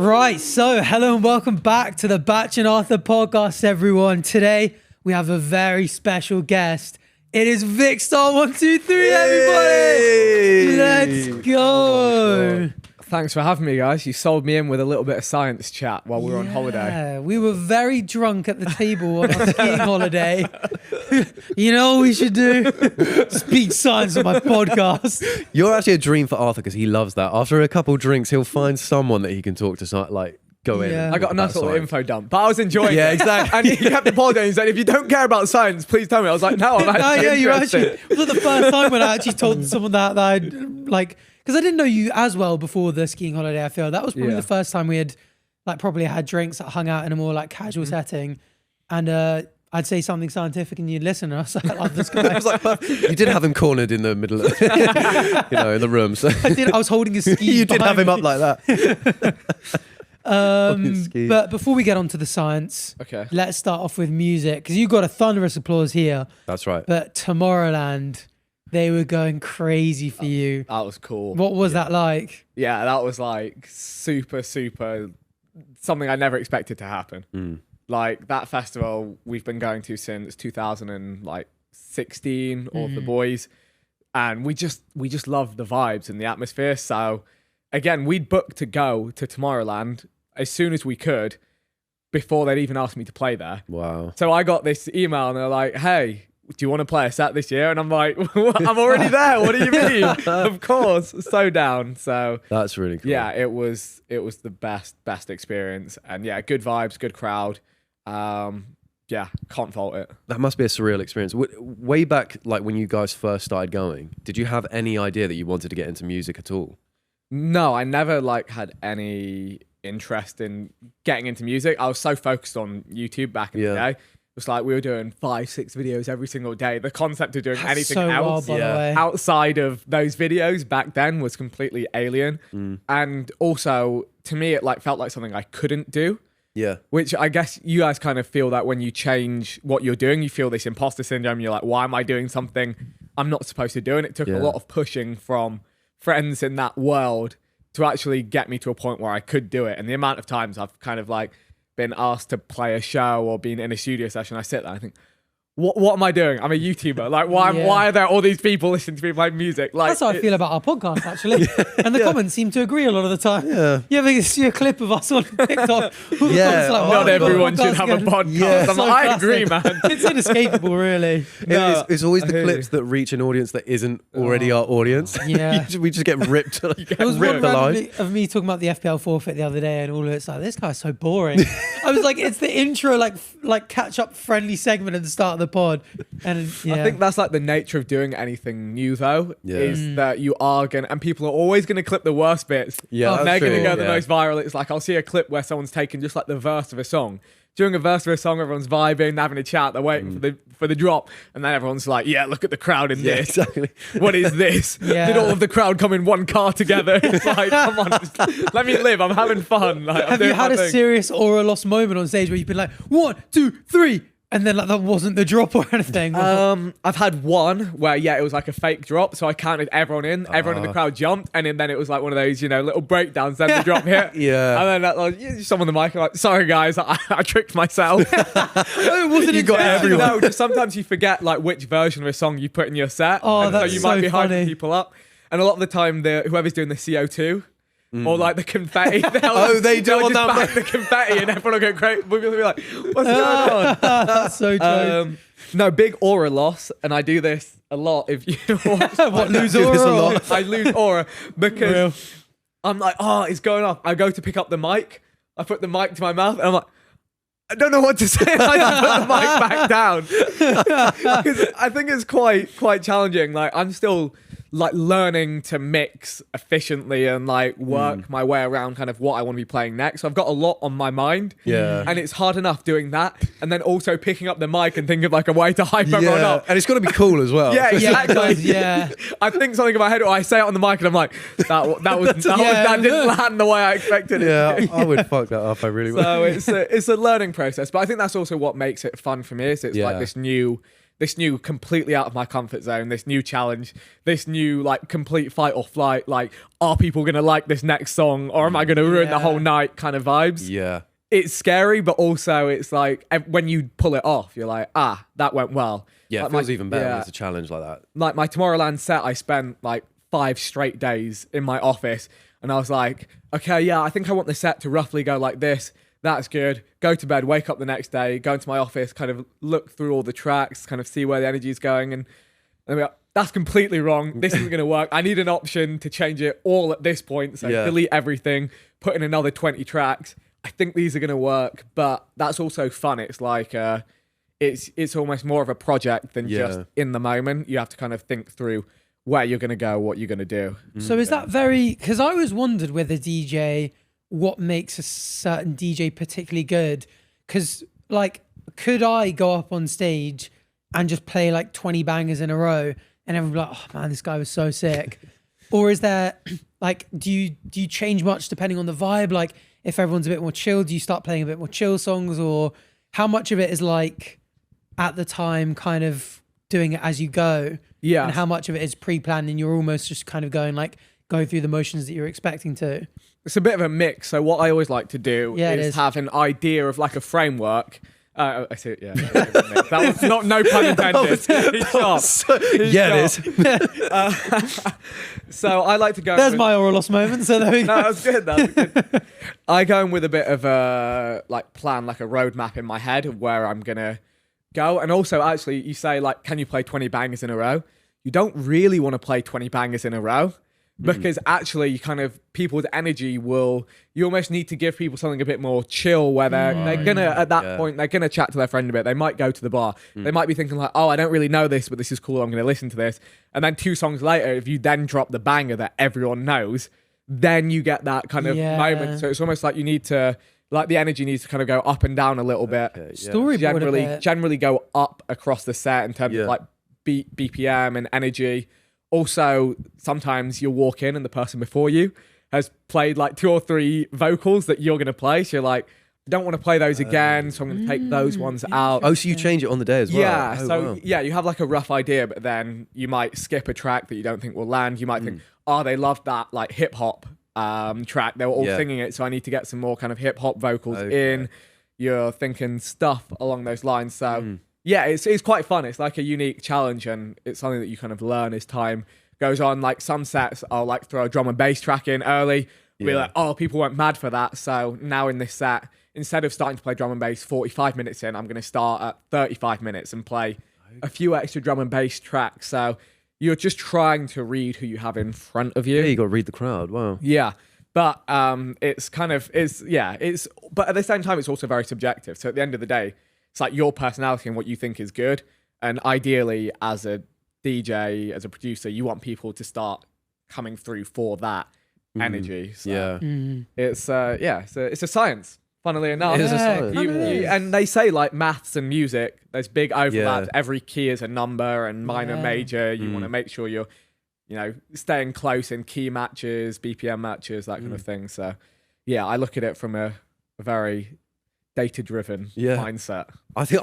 Right, so hello and welcome back to the Bach and Arthur podcast, everyone. Today we have a very special guest. It is Vikkstar 123, everybody. Let's go. Thanks for having me, guys. You sold me in with a little bit of science chat while we were on holiday. We were very drunk at the table on our skiing holiday. You know what we should do? Speak science on my podcast. You're actually a dream for Arthur because he loves that. After a couple drinks, he'll find someone that he can talk to, like go in. Yeah. I got a nice little info dump, but I was enjoying it. Yeah, exactly. And he kept apologizing. He said, if you don't care about science, please tell me. I was like, no, I'm actually You're interested. actually. It was the first time when I actually told someone that I'd like, because I didn't know you as well before the skiing holiday. I feel that was probably the first time we had like probably had drinks that hung out in a more like casual setting, and I'd say something scientific and you'd listen, and I was like, I love this guy. I was like, you did have him cornered in the middle of, in the room. So I was holding his skis. You did have him up like that. But before we get on to the science, Okay. let's start off with music, because you got a thunderous applause here. That's right. But Tomorrowland, they were going crazy for you. That was cool. What was that like? Yeah, that was like super something I never expected to happen. Like that festival we've been going to since 2016, all of the boys, and we just love the vibes and the atmosphere. So again, we'd booked to go to Tomorrowland as soon as we could before they'd even asked me to play there. Wow. So I got this email and they're like, hey, do you want to play a set this year? And I'm like, I'm already there. What do you mean? Of course. So down. So That's really cool. yeah, it was the best experience. And yeah, good vibes, good crowd. Yeah, can't fault it. That must be a surreal experience. Way back, like when you guys first started going, did you have any idea that you wanted to get into music at all? No, I never like had any interest in getting into music. I was so focused on YouTube back in the day. It was like we were doing 5-6 videos every single day. The concept of doing anything so else wild, by the way. outside of those videos back then was completely alien. And also, to me, it like felt like something I couldn't do. Yeah. Which I guess you guys kind of feel that when you change what you're doing, you feel this imposter syndrome. You're like, why am I doing something I'm not supposed to do? And it took a lot of pushing from friends in that world to actually get me to a point where I could do it. And the amount of times I've kind of like been asked to play a show or been in a studio session, I sit there and I think, what am I doing? I'm a YouTuber. Like, why are there all these people listening to me play music? Like, That's how I feel about our podcast, actually. And the comments seem to agree a lot of the time. Yeah. You ever see a clip of us on TikTok? Yeah. not everyone should have a podcast. Yeah. I'm like, I agree, man. It's inescapable, really. It's always I the hear clips that reach an audience that isn't already our audience. Yeah. We just get ripped. There was one randomly of me talking about the FPL forfeit the other day, and all of it's like, this guy's so boring. I was like, it's the intro, like catch-up friendly segment at the start of the pod. And I think that's like the nature of doing anything new, though, is that you are going to, and people are always going to clip the worst bits. Yeah, and they're going to go the yeah. most viral. It's like, I'll see a clip where someone's taken just like the verse of a song. During a verse of a song, everyone's vibing, they're having a chat, they're waiting for the drop, and then everyone's like, yeah, look at the crowd in this. Exactly. What is this? Yeah. Did all of the crowd come in one car together? It's like, come on, just let me live. I'm having fun. Like, I'm have you doing had my a thing. serious aura loss moment on stage where you've been like, 1, 2, 3, and then like that wasn't the drop or anything? I've had one where it was like a fake drop, so I counted everyone in. Everyone in the crowd jumped, and then it was like one of those, little breakdowns. Then the drop hit, Yeah. and then someone on the mic, I'm like, sorry guys, I tricked myself. It wasn't You got everyone. No, just sometimes you forget like which version of a song you put in your set. Oh, and that's so you might so be hyping funny. people up, and a lot of the time, whoever's doing the CO2. Or like the confetti. They do they'll on just that back the confetti, and everyone will go great. We'll be like, "What's going on?" That's so true. No, big aura loss, and I do this a lot. If you watch, What, lose do this aura? a or- lot. I lose aura because Real. I'm like, it's going off. I go to pick up the mic. I put the mic to my mouth, and I'm like, I don't know what to say. I just put the mic back down. 'Cause I think it's quite challenging. Like I'm still like learning to mix efficiently and like work my way around kind of what I want to be playing next. So I've got a lot on my mind. Yeah. And it's hard enough doing that and then also picking up the mic and thinking of like a way to hype everyone up. And it's got to be cool as well. Yeah, Yeah, it exactly. does, yeah. I think something in my head, or I say it on the mic, and I'm like, that didn't land the way I expected it. Yeah, I would fuck that up. I really would. So it's a learning process, but I think that's also what makes it fun for me. Is it's like this new this new completely out of my comfort zone, this new challenge, this new like complete fight or flight, like are people gonna like this next song or am I gonna ruin the whole night kind of vibes. Yeah. It's scary, but also it's like when you pull it off, you're like, that went well. Yeah, like it feels even better when it's a challenge like that. Like my Tomorrowland set, I spent like 5 straight days in my office and I was like, okay, yeah, I think I want the set to roughly go like this. That's good. Go to bed, wake up the next day, go into my office, kind of look through all the tracks, kind of see where the energy is going. And be like, that's completely wrong. This isn't going to work. I need an option to change it all at this point. So delete everything, put in another 20 tracks. I think these are going to work, but that's also fun. It's like, it's almost more of a project than just in the moment. You have to kind of think through where you're going to go, what you're going to do. So is that because I always wondered with a DJ, what makes a certain DJ particularly good? Because like, could I go up on stage and just play like 20 bangers in a row and everyone be like, oh man, this guy was so sick? Or is there like, do you change much depending on the vibe? Like if everyone's a bit more chill, do you start playing a bit more chill songs? Or how much of it is like at the time kind of doing it as you go? Yeah. And how much of it is pre-planned and you're almost just kind of going through the motions that you're expecting to? It's a bit of a mix. So what I always like to do is have an idea of like a framework. I see it, yeah. That was no pun intended. He's sharp. It is. So I like to go... There's my oral loss moment, so there we go. No, that was good. I go in with a bit of a plan, like a roadmap in my head of where I'm going to go. And also, actually, you say, like, can you play 20 bangers in a row? You don't really want to play 20 bangers in a row. Because actually, you kind of people's energy you almost need to give people something a bit more chill where they're gonna at that point they're gonna chat to their friend a bit. They might go to the bar. They might be thinking like, oh, I don't really know this, but this is cool. I'm gonna listen to this. And then 2 songs later, if you then drop the banger that everyone knows, then you get that kind of moment. So it's almost like you need to the energy needs to kind of go up and down a little bit. Storyboard generally go up across the set in terms of like BPM and energy. Also, sometimes you'll walk in and the person before you has played like 2 or 3 vocals that you're going to play. So you're like, I don't want to play those again, so I'm going to take those ones out. Oh, so you change it on the day as well? Yeah. You have like a rough idea, but then you might skip a track that you don't think will land. You might think, they loved that like hip hop track. They were all singing it, so I need to get some more kind of hip hop vocals in. You're thinking stuff along those lines. So... Yeah, it's quite fun. It's like a unique challenge and it's something that you kind of learn as time goes on. Like some sets, I'll like throw a drum and bass track in early. Be like, oh, people went mad for that. So now in this set, instead of starting to play drum and bass 45 minutes in, I'm going to start at 35 minutes and play a few extra drum and bass tracks. So you're just trying to read who you have in front of you. Yeah, you got to read the crowd. Wow. Yeah. But but at the same time, it's also very subjective. So at the end of the day, it's like your personality and what you think is good. And ideally, as a DJ, as a producer, you want people to start coming through for that energy. So it's a science, funnily enough. It is a science. And they say like maths and music, there's big overlaps. Every key is a number and minor, major. You want to make sure you're, staying close in key matches, BPM matches, that kind of thing. So yeah, I look at it from a very data-driven mindset. I think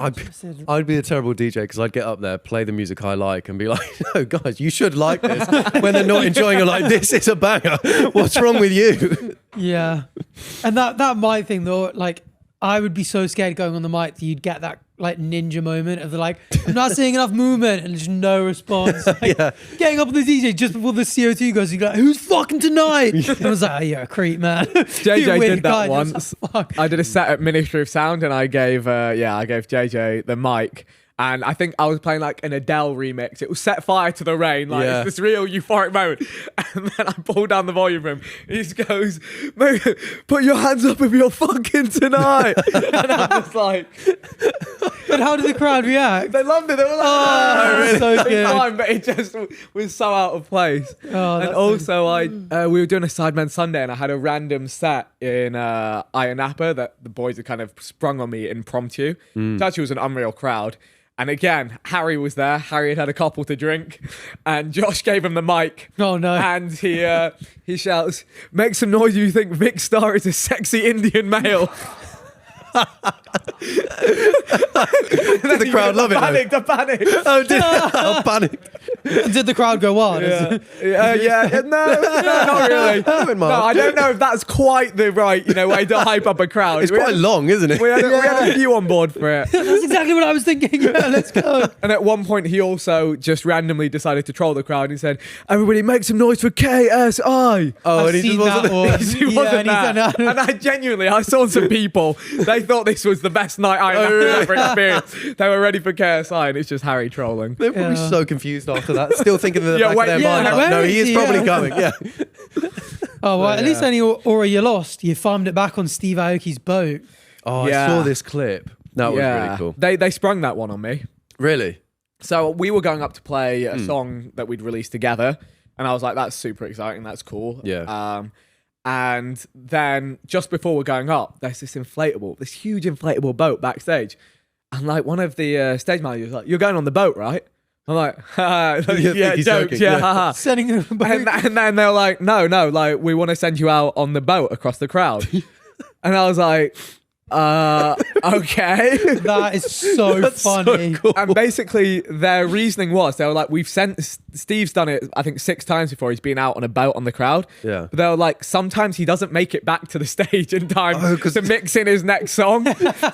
I'd be a terrible DJ because I'd get up there, play the music I like, and be like, "No, guys, you should like this." When they're not enjoying it, like, "This is a banger. What's wrong with you?" Yeah, and that mic thing though, like, I would be so scared going on the mic that you'd get that like ninja moment of the like, I'm not seeing enough movement and just no response. Like, getting up on the DJ just before the CO2 goes, you're like, who's fucking tonight? And I was like, oh, you're a creep, man. JJ did that once. I did a set at Ministry of Sound and I gave JJ the mic. And I think I was playing like an Adele remix. It was Set Fire to the Rain. Like, it's this real euphoric moment. And then I pulled down the volume for him. He just goes, "Mate, put your hands up if you're fucking tonight." And I was like... But how did the crowd react? They loved it. They were like, "Oh, really? So good." Fine, but it just was so out of place. Oh, and also, we were doing a Sidemen Sunday and I had a random set in Ayia Napa that the boys had kind of sprung on me impromptu. It actually was an unreal crowd. And again, Harry was there. Harry had a couple to drink, and Josh gave him the mic. Oh no! And he shouts, "Make some noise if you think Vikkstar is a sexy Indian male." Did the crowd love it? I panicked. Oh, panicked. Did the crowd go on? No, not really. No, I don't know if that's quite the right, way to hype up a crowd. It's quite long, isn't it? We had a few on board for it. That's exactly what I was thinking. Yeah, let's go. And at one point, he also just randomly decided to troll the crowd. He said, "Everybody make some noise for KSI." Oh, and he just wasn't there. He wasn't there. And I saw some people, they thought this was the best night I've ever experienced. They were ready for KSI, and it's just Harry trolling. They're probably so confused after that. Still thinking in the back of their mind, where like, no, is he is he? probably coming. Yeah. Oh, well, at least any aura you lost, you farmed it back on Steve Aoki's boat. Oh, I saw this clip. That was really cool. They sprung that one on me. Really? So we were going up to play a song that we'd released together, and I was like, that's super exciting, that's cool. Yeah. And then just before we're going up, there's this huge inflatable boat backstage. And like one of the stage managers was like, "You're going on the boat, right?" I'm like, yeah, jokes, haha. Sending him a boat. And then they're like, no, like, we want to send you out on the boat across the crowd. And I was like, okay. That is so funny. So cool. And basically their reasoning was, they were like, Steve's done it, I think 6 times before. He's been out on a boat on the crowd. Yeah. But they were like, sometimes he doesn't make it back to the stage in time to mix in his next song.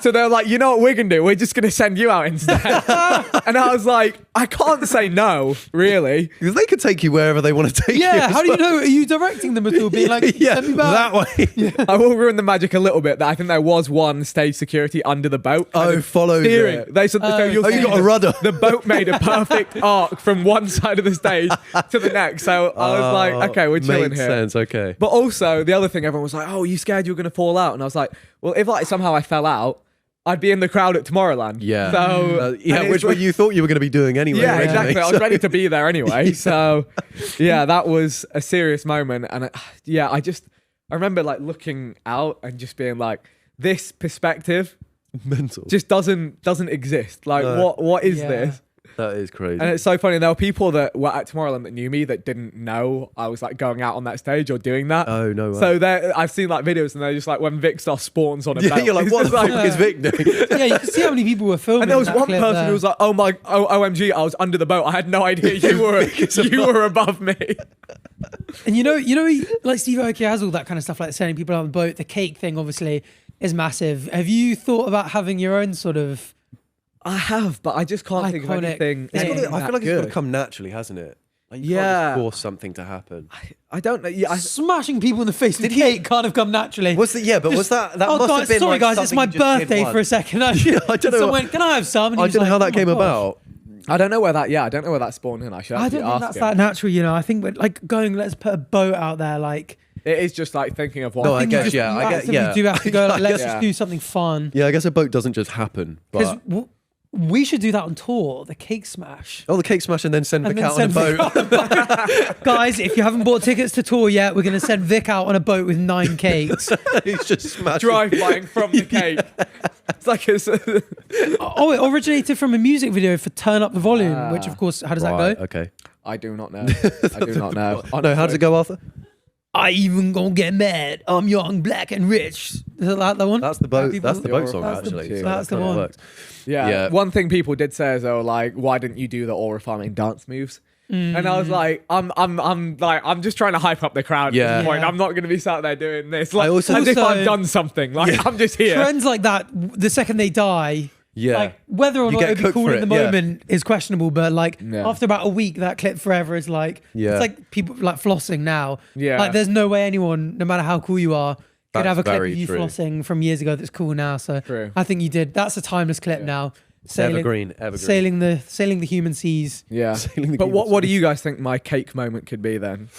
So they're like, you know what we're going to do? We're just going to send you out instead. And I was like, I can't say no, really. Because they could take you wherever they want to take you. Yeah, how do you know? Are you directing them at all? Being like, send me back. that way. I will ruin the magic a little bit. That I think there was one stage security under the boat. Follows steering. it. So you got a rudder. The boat made a perfect arc from one side of the stage to the next. So I was like, okay, we're chilling makes here. Sense, okay. But also, the other thing, everyone was like, "Oh, you scared you were going to fall out?" And I was like, well, if like somehow I fell out, I'd be in the crowd at Tomorrowland. Yeah. So which you thought you were going to be doing anyway. Yeah, originally. exactly. I was ready to be there anyway. So yeah, that was a serious moment. And I remember like looking out and just being like, this perspective mental just doesn't exist. Like, what is this? That is crazy. And it's so funny. There were people that were at Tomorrowland that knew me that didn't know I was like going out on that stage or doing that. Oh no! Way. So I've seen like videos and they're just like when Vikkstar spawns on a boat. You're like, what the fuck is Vic doing? Yeah, you can see how many people were filming. And there was that one clip person there. who was like, OMG, I was under the boat. I had no idea you were above me. And you know, like Steve Aoki has all that kind of stuff, like sending people on the boat. The cake thing, obviously, is massive. Have you thought about having your own sort of? I have, but I just can't think of Iconic anything. thing. I feel like it's got to come naturally, hasn't it? Like you can't just force something to happen. I don't know. Yeah, Smashing people in the face with cake can't have come naturally. Was that must have been sorry like guys, it's something my you just did birthday once. for a second. I don't know. Someone went, can I have some? And he I was don't know like, how that oh my came gosh. about. I don't know where that spawned in. I should I actually don't think ask that's him. that natural, you know. I think like going, let's put a boat out there, like. It is just like thinking of one. No, I thing. guess, You do have to go, like, let's just do something fun. Yeah, I guess a boat doesn't just happen. Because But we should do that on tour, the cake smash. the cake smash and then send Vic out on a send boat. Vic out. Guys, if you haven't bought tickets to tour yet, we're going to send Vic out on a boat with 9 cakes. He's just smashing. Drive-bying from the cake. It's like Oh, it originated from a music video for Turn Up the Volume, which of course, how does that go? Okay. I do not know. I do not know. No, how does it go, Arthur? I even gonna get mad. I'm young, black, and rich. Is that the one? That's the boat. People- That's the boat song, That's the- actually. that's the kind of one. works. Yeah. One thing people did say is, like, why didn't you do the aura farming dance moves? And I was like, I'm just trying to hype up the crowd at this point. Yeah. I'm not going to be sat there doing this. Like, Also- as if I've done something. Like, I'm just here. Trends like that, the second they die, Yeah. like whether or You not get it'd be cooked cool for in the it, yeah. moment is questionable, but like Yeah. after about a week, that clip forever is like, Yeah. it's like people like flossing now. Yeah. Like there's no way anyone, no matter how cool you are, could That's have a clip of very you true. flossing from years ago that's cool now. So True. I think you did. That's a timeless clip now. Evergreen. Sailing the human seas. Yeah. Sailing the But Cuban what do you guys think my cake moment could be then?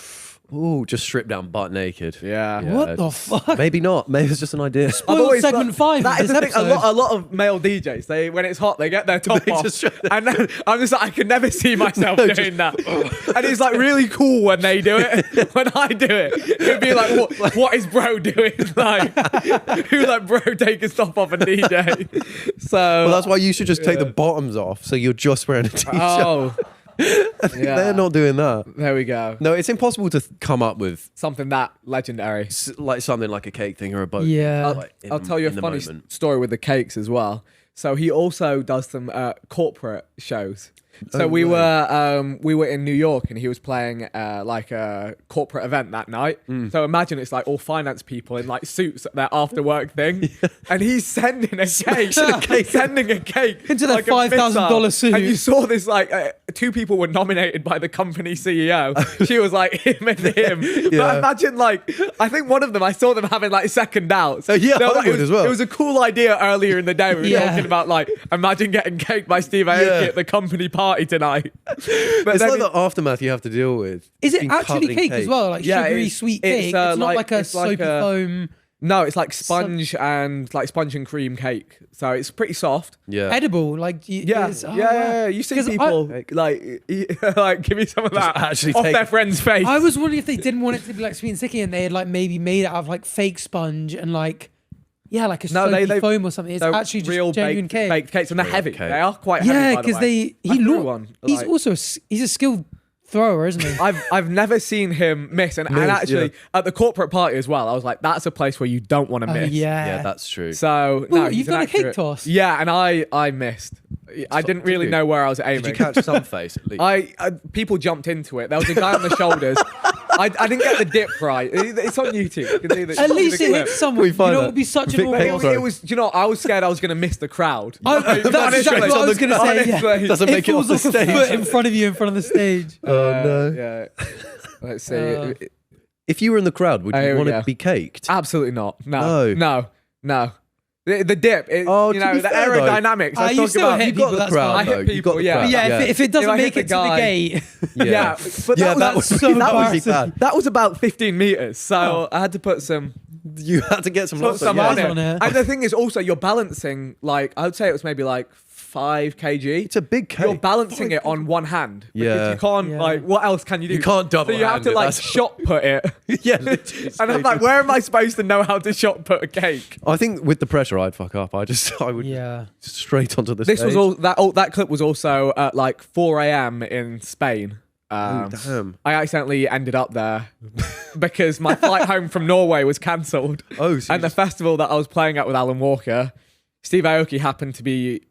Ooh, just stripped down butt naked. Yeah. What the fuck? Maybe not. Maybe it's just an idea. Spoiled segment 5 That of is this the thing. episode. A lot of male DJs, when it's hot, they get their top They off, just strip and then I'm just like, I could never see myself doing that. And it's like really cool when they do it. When I do it, it'd be like, what is bro doing? Like, who let bro take his top off and DJ? So Well, that's why you should just take the bottoms off, so you're just wearing a t-shirt. oh. They're not doing that. There we go. No, it's impossible to come up with Something that legendary. like something like a cake thing or a boat. Yeah. Like, I'll tell you a funny story with the cakes as well. So he also does some corporate shows. So we were in New York and he was playing like a corporate event that night. So imagine it's like all finance people in like suits at their after work thing, and he's sending a cake, sending a cake into their $5,000 suit. And you saw this like two people were nominated by the company CEO. She was like him and him. But imagine like I think one of them I saw them having like second doubts. Yeah, They were like, I would as well. It was a cool idea earlier in the day. We were talking about like imagine getting cake by Steve Aoki at the company party tonight. But It's like the aftermath you have to deal with. Is it Being actually covered in cake as well? Like sugary it's- sweet it's, cake? It's not like a it's like soapy foam. No, it's like sponge and cream cake. So it's pretty soft. Yeah. Edible, like Yeah, it's- oh, yeah. wow. You see 'Cause people like give me some of that actually off take- their friend's face. I was wondering if they didn't want it to be like sweet and sticky, and they had like maybe made it out of like fake sponge and like like a soapy foam or something. It's they're actually just real genuine baked cakes, and they're Real heavy. cake. They are quite heavy. Yeah, because because I threw one. he's like- also he's a skilled thrower, isn't he? I've never seen him miss, and actually at the corporate party as well. I was like, that's a place where you don't want to miss. Yeah, that's true. So Well, no, you've he's an done a cake accurate- toss. Yeah, and I missed. I didn't really know where I was aiming. Did you catch some face at least? I people jumped into it. There was a guy on the shoulders. I didn't get the dip right. It's on YouTube. You can see the, At least the it clip. hit someone. You find know, that. it would be such an Vic awful. Cake It was, do you know, I was scared I was going to miss the crowd. That's exactly what I was going to say. Yeah. Honestly. Doesn't It make it off falls the like a stage. foot in front of you, in front of the stage. Oh no. Yeah. Let's see. If you were in the crowd, would Here you we want go. to be caked? Absolutely not. No. The dip, to the be fair, though, aerodynamics. I you was still talking hit about. people, that's crowd, fine. I hit though. You've got people, the yeah. crowd. Yeah, if it doesn't If I hit make the it to the guy- gate, Yeah, but that was so that would be embarrassing. bad. that was about 15 meters, so I had to put some You had to get some lots some of on on it. it. And the thing is, also you're balancing like I would say it was maybe like 5 kg. It's a big cake. You're balancing it on one hand. Because Yeah. you can't Yeah. like what else can you do? You can't double So you have to hand it, like that's- shot put it. yeah, literally. And I'm like, where am I supposed to know how to shot put a cake? I think with the pressure, I'd fuck up. I would yeah. straight onto the This stage. was all that clip was also at like 4 a.m. in Spain. Damn. I accidentally ended up there because my flight home from Norway was cancelled. Oh, so And the festival that I was playing at with Alan Walker, Steve Aoki happened to be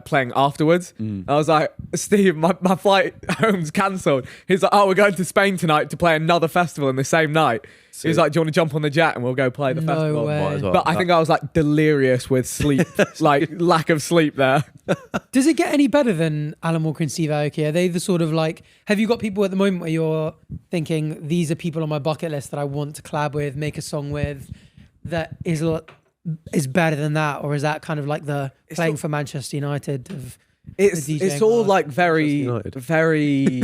playing afterwards. I was like, Steve, my flight home's cancelled. He's like, oh, we're going to Spain tonight to play another festival in the same night. He's like, do you want to jump on the jet and we'll go play the No festival? way. Might as well. But I think I was like delirious with sleep, like lack of sleep there. Does it get any better than Alan Walker and Steve Aoki? Are they the sort of like, have you got people at the moment where you're thinking, these are people on my bucket list that I want to collab with, make a song with, that is better than that? Or is that kind of like the playing for Manchester United of It's the DJing it's all world? like very, United. very.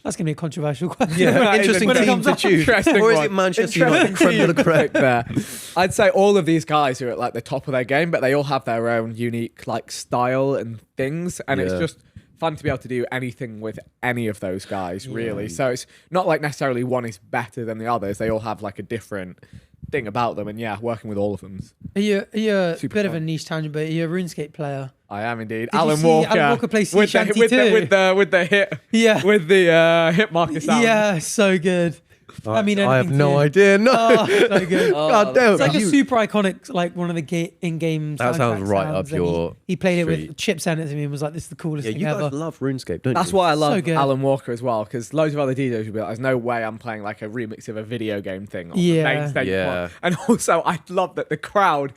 That's going to be a controversial question. Yeah, Interesting when it team comes to up, choose. interesting Or is one. it Manchester Interesting United? Creme de la creme. pick there. I'd say all of these guys are at like the top of their game, but they all have their own unique like style and things, and it's Yeah. just fun to be able to do anything with any of those guys, really. So it's not like necessarily one is better than the others. They all have like a different thing about them, and yeah, working with all of them. Are you a Super bit of a fun. niche tangent, but are you a RuneScape player? I am indeed. you Alan see Walker. Alan Walker play sea with the, shanty with, the, too? with the hit. Yeah. With the hit marker sound. Yeah, so good. I mean, I have anything no to- idea. No. Oh, so good. God damn. It's like a you- super iconic, like one of the in-game. That sounds soundtrack right sounds, up and your He played it street. with Chip sent it to me and was like, "This is the coolest Yeah, thing you ever." guys love RuneScape, don't That's you? why I love good. Alan Walker as well, because loads of other DJs would be like, there's no way I'm playing like a remix of a video game thing on Yeah. the main stage. Yeah. And also, I love that the crowd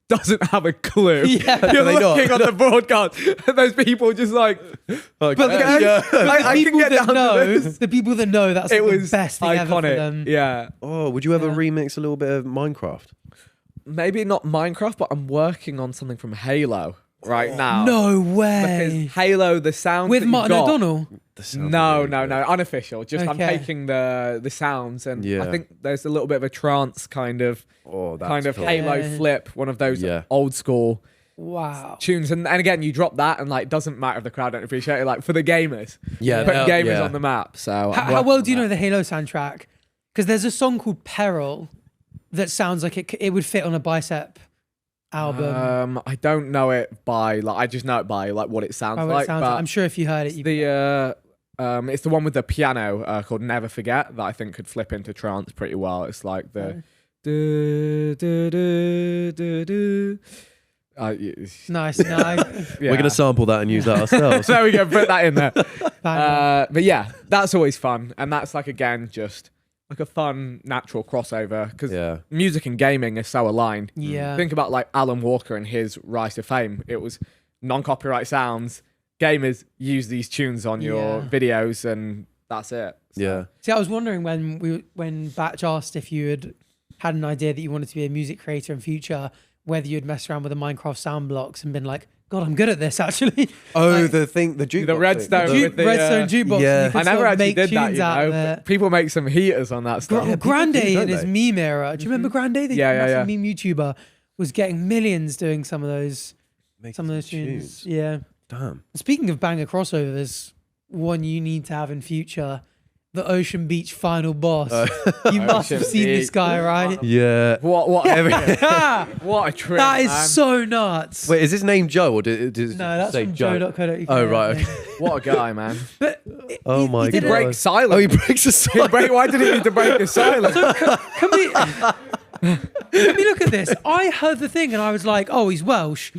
doesn't have a clue. Yeah. You're They don't. looking on the broadcast, and those people just like, Like, But the, yeah. I can get down to this. the people that know, that's It like the was best thing ever for them. iconic. Yeah. Oh, would you ever Yeah. remix a little bit of Minecraft? Maybe not Minecraft, but I'm working on something from Halo right now. No way. Because Halo, the sound With that you've Martin got- O'Donnell. No, unofficial. Just I'm Okay. taking the sounds, and Yeah. I think there's a little bit of a trance kind of Oh, that's cool. Halo Yeah. flip, one of those Yeah. old school Wow. tunes. And again, you drop that, and like it doesn't matter if the crowd don't appreciate it. Like for the gamers, Yeah, putting yeah, gamers yeah. on the map. So How well do you know the Halo soundtrack? Because there's a song called Peril that sounds like it would fit on a Bicep album. I don't know it by like I just know it by like what it sounds By what it like. sounds but like. I'm sure if you heard it, you the It's the one with the piano called Never Forget that I think could flip into trance pretty well. It's like the Nice. Yeah. We're gonna sample that and use that ourselves. There we go, put that in there. But yeah, that's always fun, and that's like again just like a fun natural crossover because music and gaming is so aligned. Yeah. Think about like Alan Walker and his rise to fame. It was non-copyright sounds. Gamers use these tunes on your videos, and that's it. So. Yeah. See, I was wondering when Batch asked if you had an idea that you wanted to be a music creator in future, whether you'd mess around with the Minecraft sound blocks and been like, God, I'm good at this actually. Oh, like, the jukebox. The Redstone. Redstone jukebox. Yeah. I never actually did that, you know. People make some heaters on that stuff. Grande in his meme era. Do you remember Grande? The massive meme YouTuber was getting millions doing some of those tunes. Yeah. Damn. Speaking of banger crossovers, one you need to have in future, the Ocean Beach final boss. You must have seen this guy, right? Yeah. What what a trip. That is so nuts. Wait, is his name Joe or does No, that's say from Joe? Joe.co.uk. Oh, right. Okay. What a guy, man. But Oh my he did God. Break silence. Oh, he breaks the silence. Why did he need to break the silence? So can we look at this? I heard the thing and I was like, oh, he's Welsh.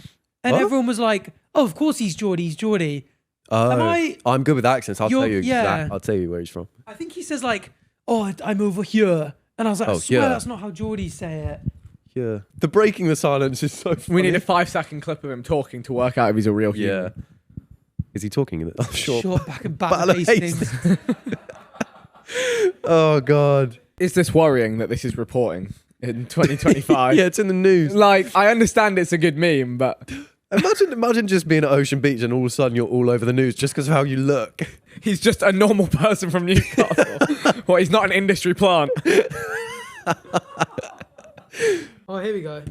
And What? everyone was like, oh, of course he's Geordie. Oh, I'm good with accents. I'll tell you. Yeah. I'll tell you where he's from. I think he says like, oh, I'm over here. And I was like, I Oh, swear yeah. that's not how Geordies say it. Yeah. The breaking the silence is so funny. We need a 5-second clip of him talking to work out if he's a real human. Yeah. Is he talking in it? I'm sure. Short back and back Battle of Hastings. Oh God. Is this worrying that this is reporting in 2025? Yeah, it's in the news. Like, I understand it's a good meme, but Imagine just being at Ocean Beach and all of a sudden you're all over the news just because of how you look. he's just a normal person from Newcastle. Well, he's not an industry plant. Oh, here we go.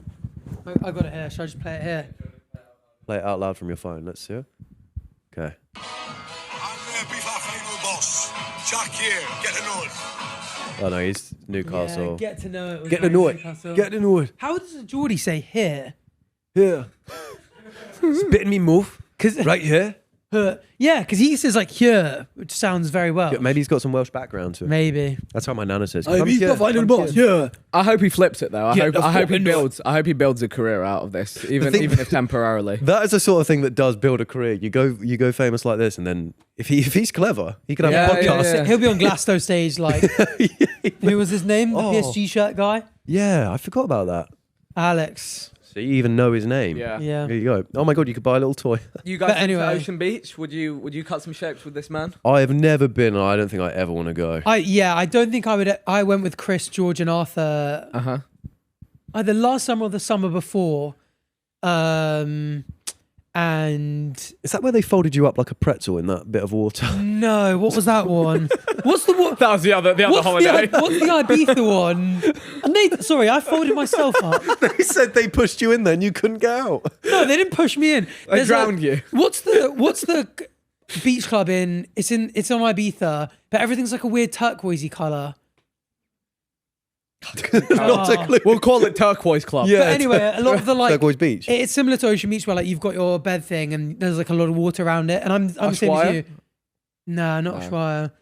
I got it here. Should I just play it here? Play it out loud from your phone. Let's see it. Okay. I'm Biffar final boss. Jack here. Get to know it. Oh no, he's Newcastle. Yeah, get to know it. with Get to know it. Newcastle. Get to know it. How does a Geordie say here? Yeah. Spitting me move. Right here. Yeah, because he says like here, which sounds very well. Maybe he's got some Welsh background to it. Maybe. That's how my nana says. Oh, he's the final boss. Yeah. I hope he flips it though. I Get the hope he fucking builds. I hope he builds a career out of this, even thing- if temporarily. That is the sort of thing that does build a career. You go famous like this, and then if he's clever, he could have a podcast. Yeah. He'll be on Glasgow stage like. Who was his name? The PSG shirt guy. Yeah, I forgot about that. Alex. So you even know his name. Yeah. Yeah. There you go. Oh my God, you could buy a little toy. You guys But been anyway. to Ocean Beach? Would you cut some shapes with this man? I have never been, and I don't think I ever want to go. I don't think I would. I went with Chris, George, and Arthur. Either last summer or the summer before. And Is that where they folded you up like a pretzel in that bit of water? no, what was that one? What's the one? That was the other holiday. What's the Ibiza one? And sorry, I folded myself up. They said they pushed you in there and you couldn't get out. No, they didn't push me in. They drowned you. What's the beach club in? It's on Ibiza, but everything's like a weird turquoisey color. Not a clue. We'll call it Turquoise Club. Yeah. But anyway, a lot of the like Turquoise Beach. it's similar to Ocean Beach where like you've got your bed thing and there's like a lot of water around it, and I'm the same as you. Nah, not Ushuaia.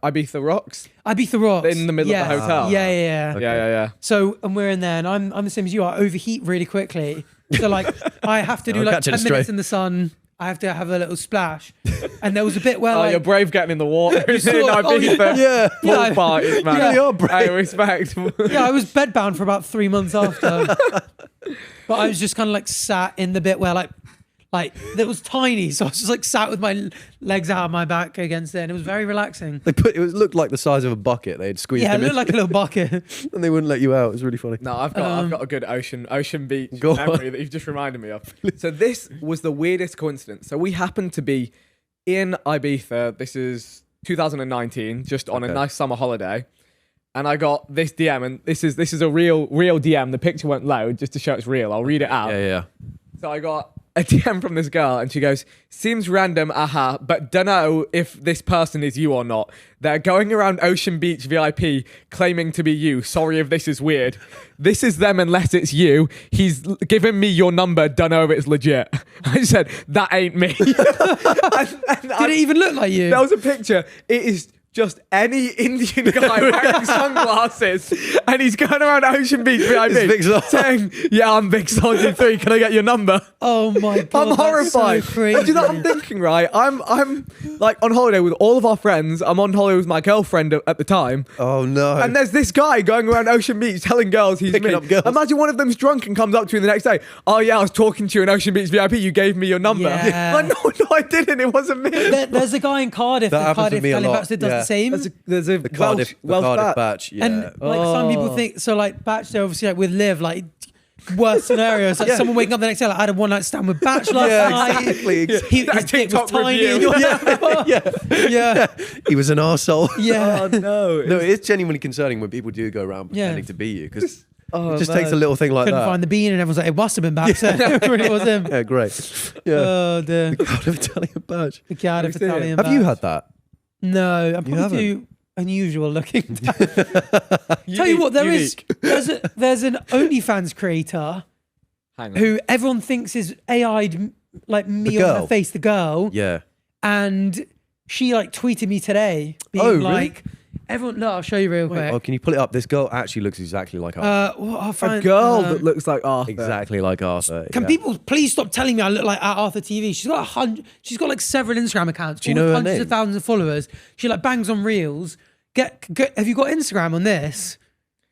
Ibiza Rocks Ibiza Rocks in the middle of the hotel. Yeah. Okay. Yeah. So and we're in there, and I'm the same as you. I overheat really quickly, so like I have to do I'll like catch it 10 straight. minutes in the sun. I have to have a little splash, and there was a bit where Oh, like you're brave getting in the water. You saw- oh, Ibiza. Yeah. Pool parties, man. You really are brave. I respect. yeah, I was bedbound for about 3 months after, but I was just kind of like sat in the bit where like it was tiny, so I was just like sat with my legs out of my back against it, and it was very relaxing. Looked like the size of a bucket. They'd squeezed Yeah, it him looked in like a little bucket. and they wouldn't let you out. It was really funny. No, I've got a good ocean beach Go on. memory that you've just reminded me of. So this was the weirdest coincidence. So we happened to be in Ibiza. This is 2019, just on a nice summer holiday, and I got this DM, and this is a real DM. The picture won't load just to show it's real. I'll read it out. Yeah. So I got a DM from this girl, and she goes, "Seems random, but dunno if this person is you or not. They're going around Ocean Beach VIP claiming to be you. Sorry if this is weird. This is them unless it's you. He's given me your number, dunno if it's legit." I said, "That ain't me." Did it even look like you? That was a picture. It is just any Indian guy wearing sunglasses, and he's going around Ocean Beach VIP saying, "Yeah, I'm Vikkstar 3. Can I get your number?" Oh my god, I'm horrified. That's so crazy. Do you know what I'm thinking? Right, I'm like on holiday with all of our friends. I'm on holiday with my girlfriend at the time. Oh no! And there's this guy going around Ocean Beach telling girls he's Picking me. up girls. Imagine one of them's drunk and comes up to you the next day. "Oh yeah, I was talking to you in Ocean Beach VIP. You gave me your number." Yeah. Like, no, I didn't. It wasn't me. There's a guy in Cardiff. That happens to Cardiff me a lot, Bach that does yeah. the same. There's a the Cardiff batch. Yeah. And like some people think so. Like Bachelor, obviously, like with Liv, like worst scenarios. Like someone waking up the next day, like I had a one night stand with Bachelor last night. exactly. His dick was tiny. review. Yeah. He was an arsehole. Yeah. Oh no. No, it's genuinely concerning when people do go around pretending to be you, because Oh, it just man. takes a little thing like Couldn't that. find the bean, and everyone's like, it must have been Bach. So it really was him. Yeah, great. Yeah. Oh dear. God of Italian badge. The Cardiff Have you seen it? Italian. Have you Bach. had that? No, I'm probably haven't? too unusual looking. Tell you what, there's an OnlyFans creator Hang on. who everyone thinks is AI'd like me The on her girl? face, the girl, Yeah. and she like tweeted me today, being Oh, really? like, "Everyone, look, I'll show you real quick." Oh, can you pull it up? This girl actually looks exactly like Arthur. Well, I'll A find, girl that looks like Arthur. Exactly like Arthur. Can yeah. people please stop telling me I look like at arthurtv? She's got 100. She's got like several Instagram accounts. Do you all with know her hundreds name? of thousands of followers. She like bangs on reels. Get have you got Instagram on this?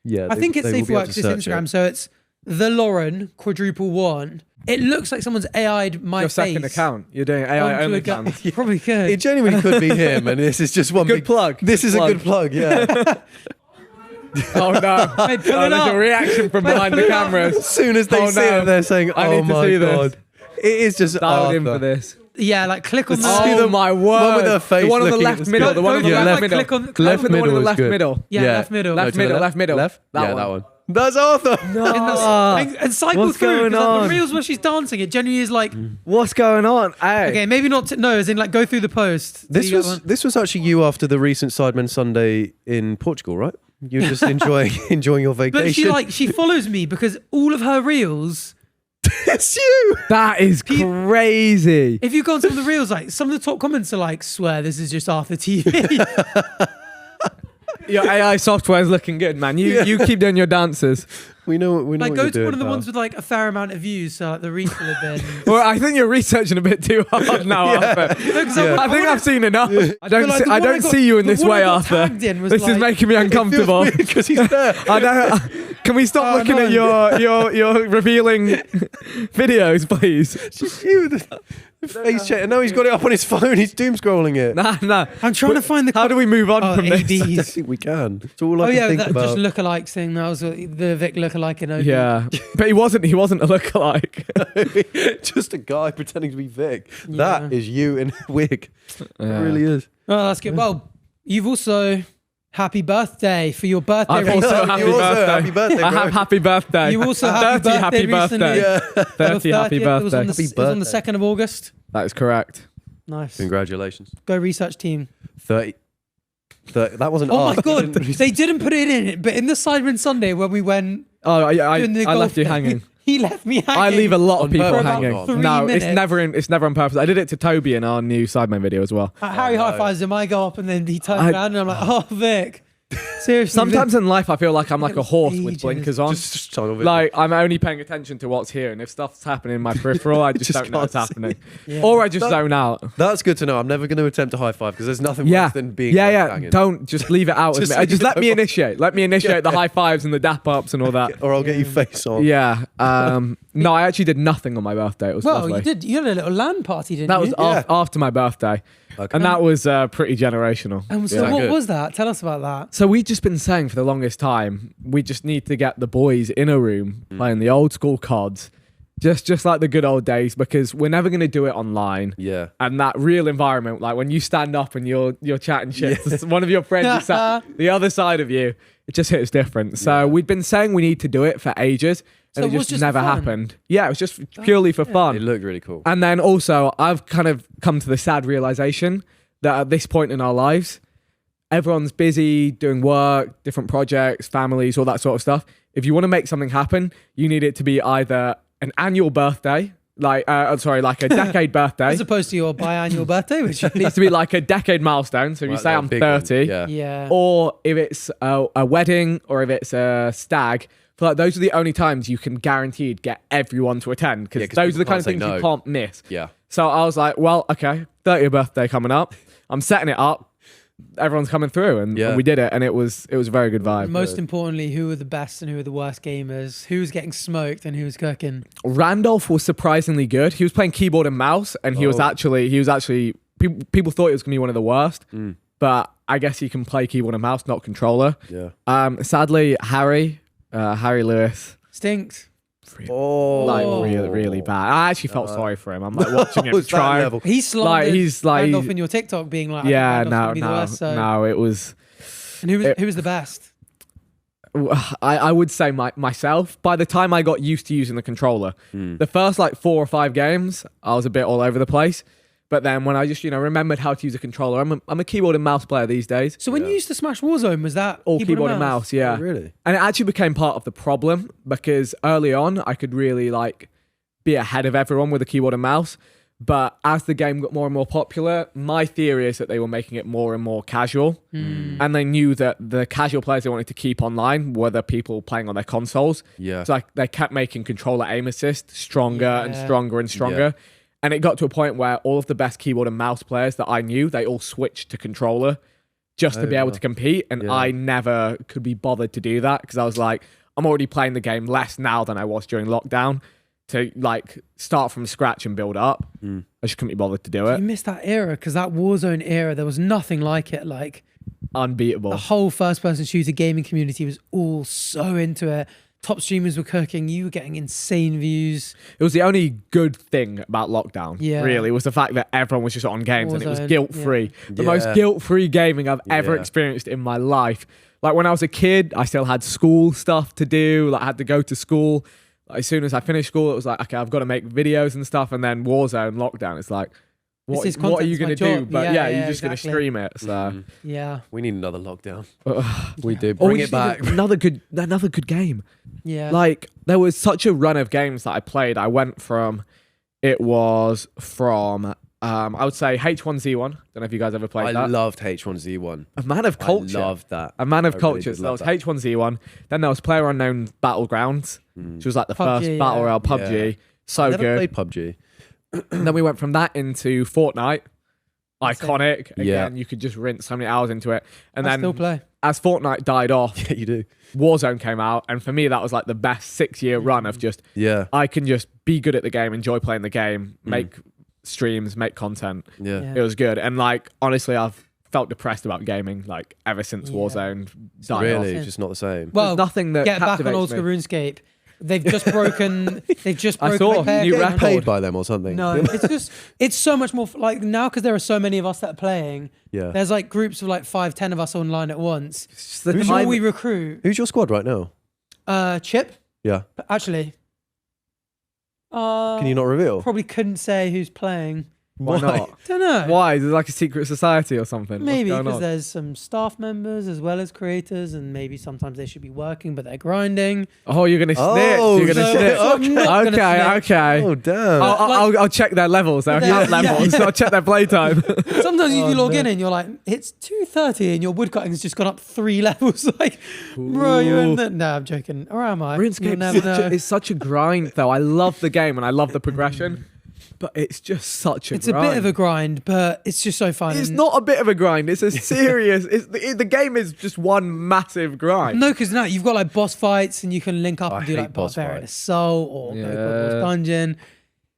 Yeah, I think it's they will safe be able work to this search Instagram. it. So it's the Lauren *1. It looks like someone's AI'd my Your face. second account. You're doing AI onto a only gu- account. Probably could. It genuinely could be him, and this is just one Good big plug. This is Plug. a good plug. Yeah. Oh no! Hey, pull Oh, it there's up. a reaction from behind the pull it up. cameras. As soon as they Oh, see no. it, they're saying, I "Oh need to my see this. god!" It is just Dialed in Arthur. for this. Yeah, like click on the. Oh my word! One with her face the one on the looking at left the middle. screen. The one on the Go left back, middle. click on- Left click Left the one middle in the is left good. middle. Yeah, left middle. Left to the middle. left. Left middle. Left. That Yeah, one. that one. That's Arthur. And cycle What's through going 'cause, like, on? the reels where she's dancing. It genuinely is like What's going on? Hey. okay, maybe not. No, as in like go through the post. This Do you get was one? this was actually you after the recent Sidemen Sunday in Portugal, right? You were just enjoying your vacation. But she follows me because all of her reels. it's you. That is crazy. If you go on some of the reels, like some of the top comments are like, "Swear this is just Arthur TV." Your AI software is looking good, man. You keep doing your dances. We know. We know. Like what go you're to one doing, of the pal. ones with like a fair amount of views, so like the reach will have been. Well, I think you're researching a bit too hard now, Arthur. I think I've seen enough. I don't. But, like, I don't see you in this way, Arthur. This This is making me uncomfortable. because he's there. I know. Can we stop looking at your revealing videos, please? Just you, the face check. No, he's got it up on his phone. He's doom scrolling it. Nah. I'm trying to find the. How do we move on from I this? don't ABs. think we can. It's all I Oh can yeah, think that about. just lookalikes thing. That was the Vic lookalike in OB. Yeah, but he wasn't a lookalike. Just a guy pretending to be Vic. Yeah. That is you in a wig. Yeah. It really is. Oh, that's good. Well, you've also happy birthday for your birthday. I've recently. also happy You also birthday. happy birthday, I bro. have happy birthday. You also happy 30 happy birthday birthday. recently. Yeah. 30 happy It was on birthday. the, it was on the 2nd of August. That is correct. Nice. Congratulations. Go research team. 30. That wasn't Oh my Arthur. god, they didn't put it in, but in the Sidemen Sunday when we went Oh, I doing the left golf you thing, hanging. He left me hanging. I leave a lot of On people purpose. hanging. For about 3 No, it's minutes. never on purpose. I did it to Toby in our new Sidemen video as well. Harry high fives him. I go up and then he turns around and I'm like, oh Vic, seriously. Sometimes in life, I feel like I'm like It a was horse with ages. blinkers on. Just toggle it. Like I'm only paying attention to what's here, and if stuff's happening in my peripheral, I just, Just don't know what's can't see. happening, Yeah. or I just zone out. That's good to know. I'm never going to attempt a high five because there's nothing Yeah, worse than being yeah. hanging. Don't just leave it out with Just me. leave Just it let me out. initiate. Let me initiate the high fives and the dap ups and all that. Or I'll get you face on. Yeah. No, I actually did nothing on my birthday. It was Well, lovely. you did. You had a little LAN party, didn't That you? was after my birthday, Okay. and that was pretty generational. And so Yeah. what Good. was that? Tell us about that. So we've just been saying for the longest time, we just need to get the boys in a room playing the old school CODs Just like the good old days, because we're never going to do it online. Yeah. And that real environment, like when you stand up and you're chatting shit to one of your friends who sat the other side of you, it just hits different. So we'd been saying we need to do it for ages, and So it just never happened. Yeah, it was just purely for fun. It looked really cool. And then also, I've kind of come to the sad realization that at this point in our lives, everyone's busy doing work, different projects, families, all that sort of stuff. If you want to make something happen, you need it to be either an annual birthday, like a decade birthday. As opposed to your biannual birthday, which It has to be like a decade milestone. So if you say I'm 30, yeah. or if it's a wedding, or if it's a stag, for like those are the only times you can guaranteed get everyone to attend, because those are the kind of things you can't miss. Yeah. So I was like, well, okay, 30th birthday coming up. I'm setting it up. Everyone's coming through, and we did it, and it was a very good vibe. Most importantly, who were the best and who were the worst gamers? Who was getting smoked and who was cooking? Randolph was surprisingly good. He was playing keyboard and mouse, and he was actually people thought he was gonna be one of the worst, but I guess he can play keyboard and mouse, not controller. Yeah. Sadly, Harry Lewis, Stinks. like really, really bad. I actually felt sorry for him. I'm like watching him try. He slandered he's like Randolph in your TikTok being like, no, it was. And who was the best? I would say myself. By the time I got used to using the controller, the first like 4 or 5 games, I was a bit all over the place. But then when I just, remembered how to use a controller, I'm a keyboard and mouse player these days. So when you used to smash Warzone, was that all keyboard and mouse? Yeah. Oh, really? And it actually became part of the problem, because early on I could really like be ahead of everyone with a keyboard and mouse. But as the game got more and more popular, my theory is that they were making it more and more casual. And they knew that the casual players they wanted to keep online were the people playing on their consoles. Yeah. So like they kept making controller aim assist stronger and stronger and stronger. Yeah. And it got to a point where all of the best keyboard and mouse players that I knew, they all switched to controller just to be able to compete. And I never could be bothered to do that, because I was like, I'm already playing the game less now than I was during lockdown. To like start from scratch and build up. I just couldn't be bothered to do it. You missed that era, because that Warzone era, there was nothing like it. Like Unbeatable. the whole first-person shooter gaming community was all so into it. Top streamers were cooking. You were getting insane views. It was the only good thing about lockdown, really, was the fact that everyone was just on games and it was guilt-free. The most guilt-free gaming I've ever experienced in my life. Like when I was a kid, I still had school stuff to do. Like I had to go to school. As soon as I finished school, it was like, okay, I've got to make videos and stuff. And then Warzone, lockdown, it's like, what are you going to do? But you're just going to stream it. So we need another lockdown. We do. Bring it back. Another good game. Yeah. Like there was such a run of games that I played. I went from, I would say H1Z1. Don't know if you guys ever played that. I loved H1Z1. A Man of Culture. I loved that. A Man of Culture. Really So that was H1Z1. Then there was PlayerUnknown Battlegrounds, which was like the PUBG, first battle royale PUBG. Yeah. So I never good. played PUBG. And then we went from that into Fortnite. Iconic. Again, Yeah. you could just rinse so many hours into it. And I then still play. as Fortnite died off, Yeah, you do. Warzone came out. And for me, that was like the best 6-year run of just, Yeah. I can just be good at the game, enjoy playing the game, make streams, make content. Yeah. It was good. And like, honestly, I've felt depressed about gaming like ever since Warzone died Really? off. Just not the same. Well, There's nothing that get back on captivates old school me. RuneScape. They've just broken. I saw their new game. record. Paid by them or something. No, it's so much more like now, because there are so many of us that are playing. Yeah. There's like groups of like 5-10 of us online at once. It's just the Who's time- all we recruit? Who's your squad right now? Chip, Yeah. actually. Can you not reveal? Probably couldn't say who's playing. Why not? Don't know. Why? Is it like a secret society or something? Maybe What's going because on? there's some staff members as well as creators, and maybe sometimes they should be working, but they're grinding. Oh, you're gonna snitch. Oh, You're gonna so- snitch. I'm not gonna snitch. Okay. Oh, damn. I'll check their levels. Their account levels. I'll check their playtime. Sometimes you log in and you're like, it's 2:30 and your woodcutting's just gone up 3 levels. Like, bro, you're in the... No, I'm joking. Or am I? You'll RuneScape never know. is such a grind, though. I love the game and I love the progression, but it's just such a It's grind. a bit of a grind, but it's just so fun. It's And- not a bit of a grind. It's a serious... the game is just one massive grind. No, because now you've got like boss fights and you can link up I and do hate like boss Barbarian fights. Assault or Yeah. Boss Dungeon.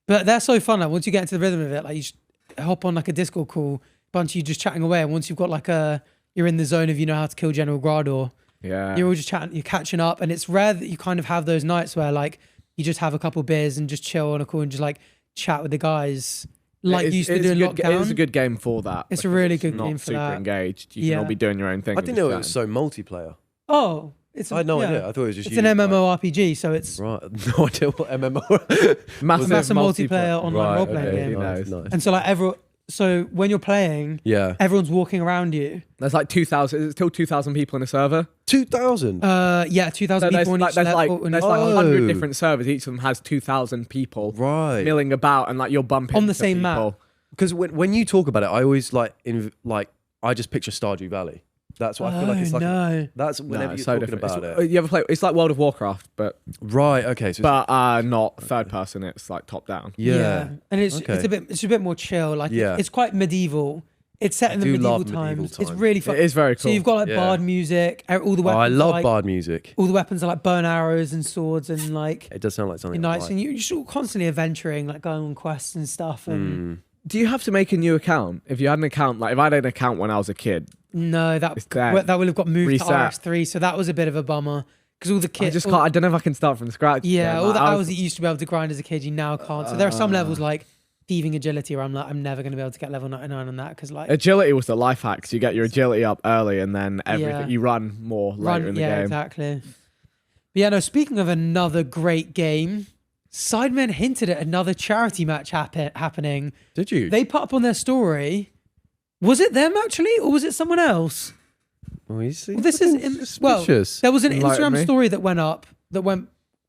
But they're so fun. Like once you get into the rhythm of it, like you just hop on like a Discord call, bunch of you just chatting away. And once you've got like you're in the zone of you know how to kill General Grador, Yeah. you're all just chatting, you're catching up. And it's rare that you kind of have those nights where like you just have a couple beers and just chill on a call and just like chat with the guys like you used to do in lockdown. It is a good game for that. It's a really good game for not that. super engaged. You can all be doing your own thing. I didn't know it was so multiplayer. Oh, I had no idea. I thought it was just it's an MMORPG, so it's right. No idea what MMO. massive multiplayer online role playing game. Nice. And so like so when you're playing, everyone's walking around you. There's like 2,000. Is it still 2,000 people in a server? 2,000. 2,000 people on each level. There's like 100 different servers. Each of them has 2,000 people milling about, and like you're bumping on the same people. map. Because when you talk about it, I always I just picture Stardew Valley. That's what I feel like it's like. No. That's whenever you're talking about it. You ever play? It's like World of Warcraft, but right. Okay. So but not third person. It's like top down. Yeah. And it's a bit more chill. Like it's quite medieval. It's set in the medieval times. It's really fun. It is very cool. So you've got like bard music. All the weapons. I love bard music. All the weapons are like bow and arrows and swords and like. It does sound like something. Nice, and you're just constantly adventuring, like going on quests and stuff. And do you have to make a new account? If you had an account, like if I had an account when I was a kid. No, that would have got moved to RS3, so that was a bit of a bummer because all the kids. I don't know if I can start from scratch. Yeah, again. all the hours that you used to be able to grind as a kid, you now can't. So there are some levels like thieving agility where I'm like, I'm never going to be able to get level 99 on that because like agility was the life hack. So you get your agility up early, and then everything you run more later in the game. Yeah, exactly. But yeah, no. Speaking of another great game, Sidemen hinted at another charity match happening. Did you? They put up on their story. Was it them actually, or was it someone else? Well, this is there was an Instagram story that went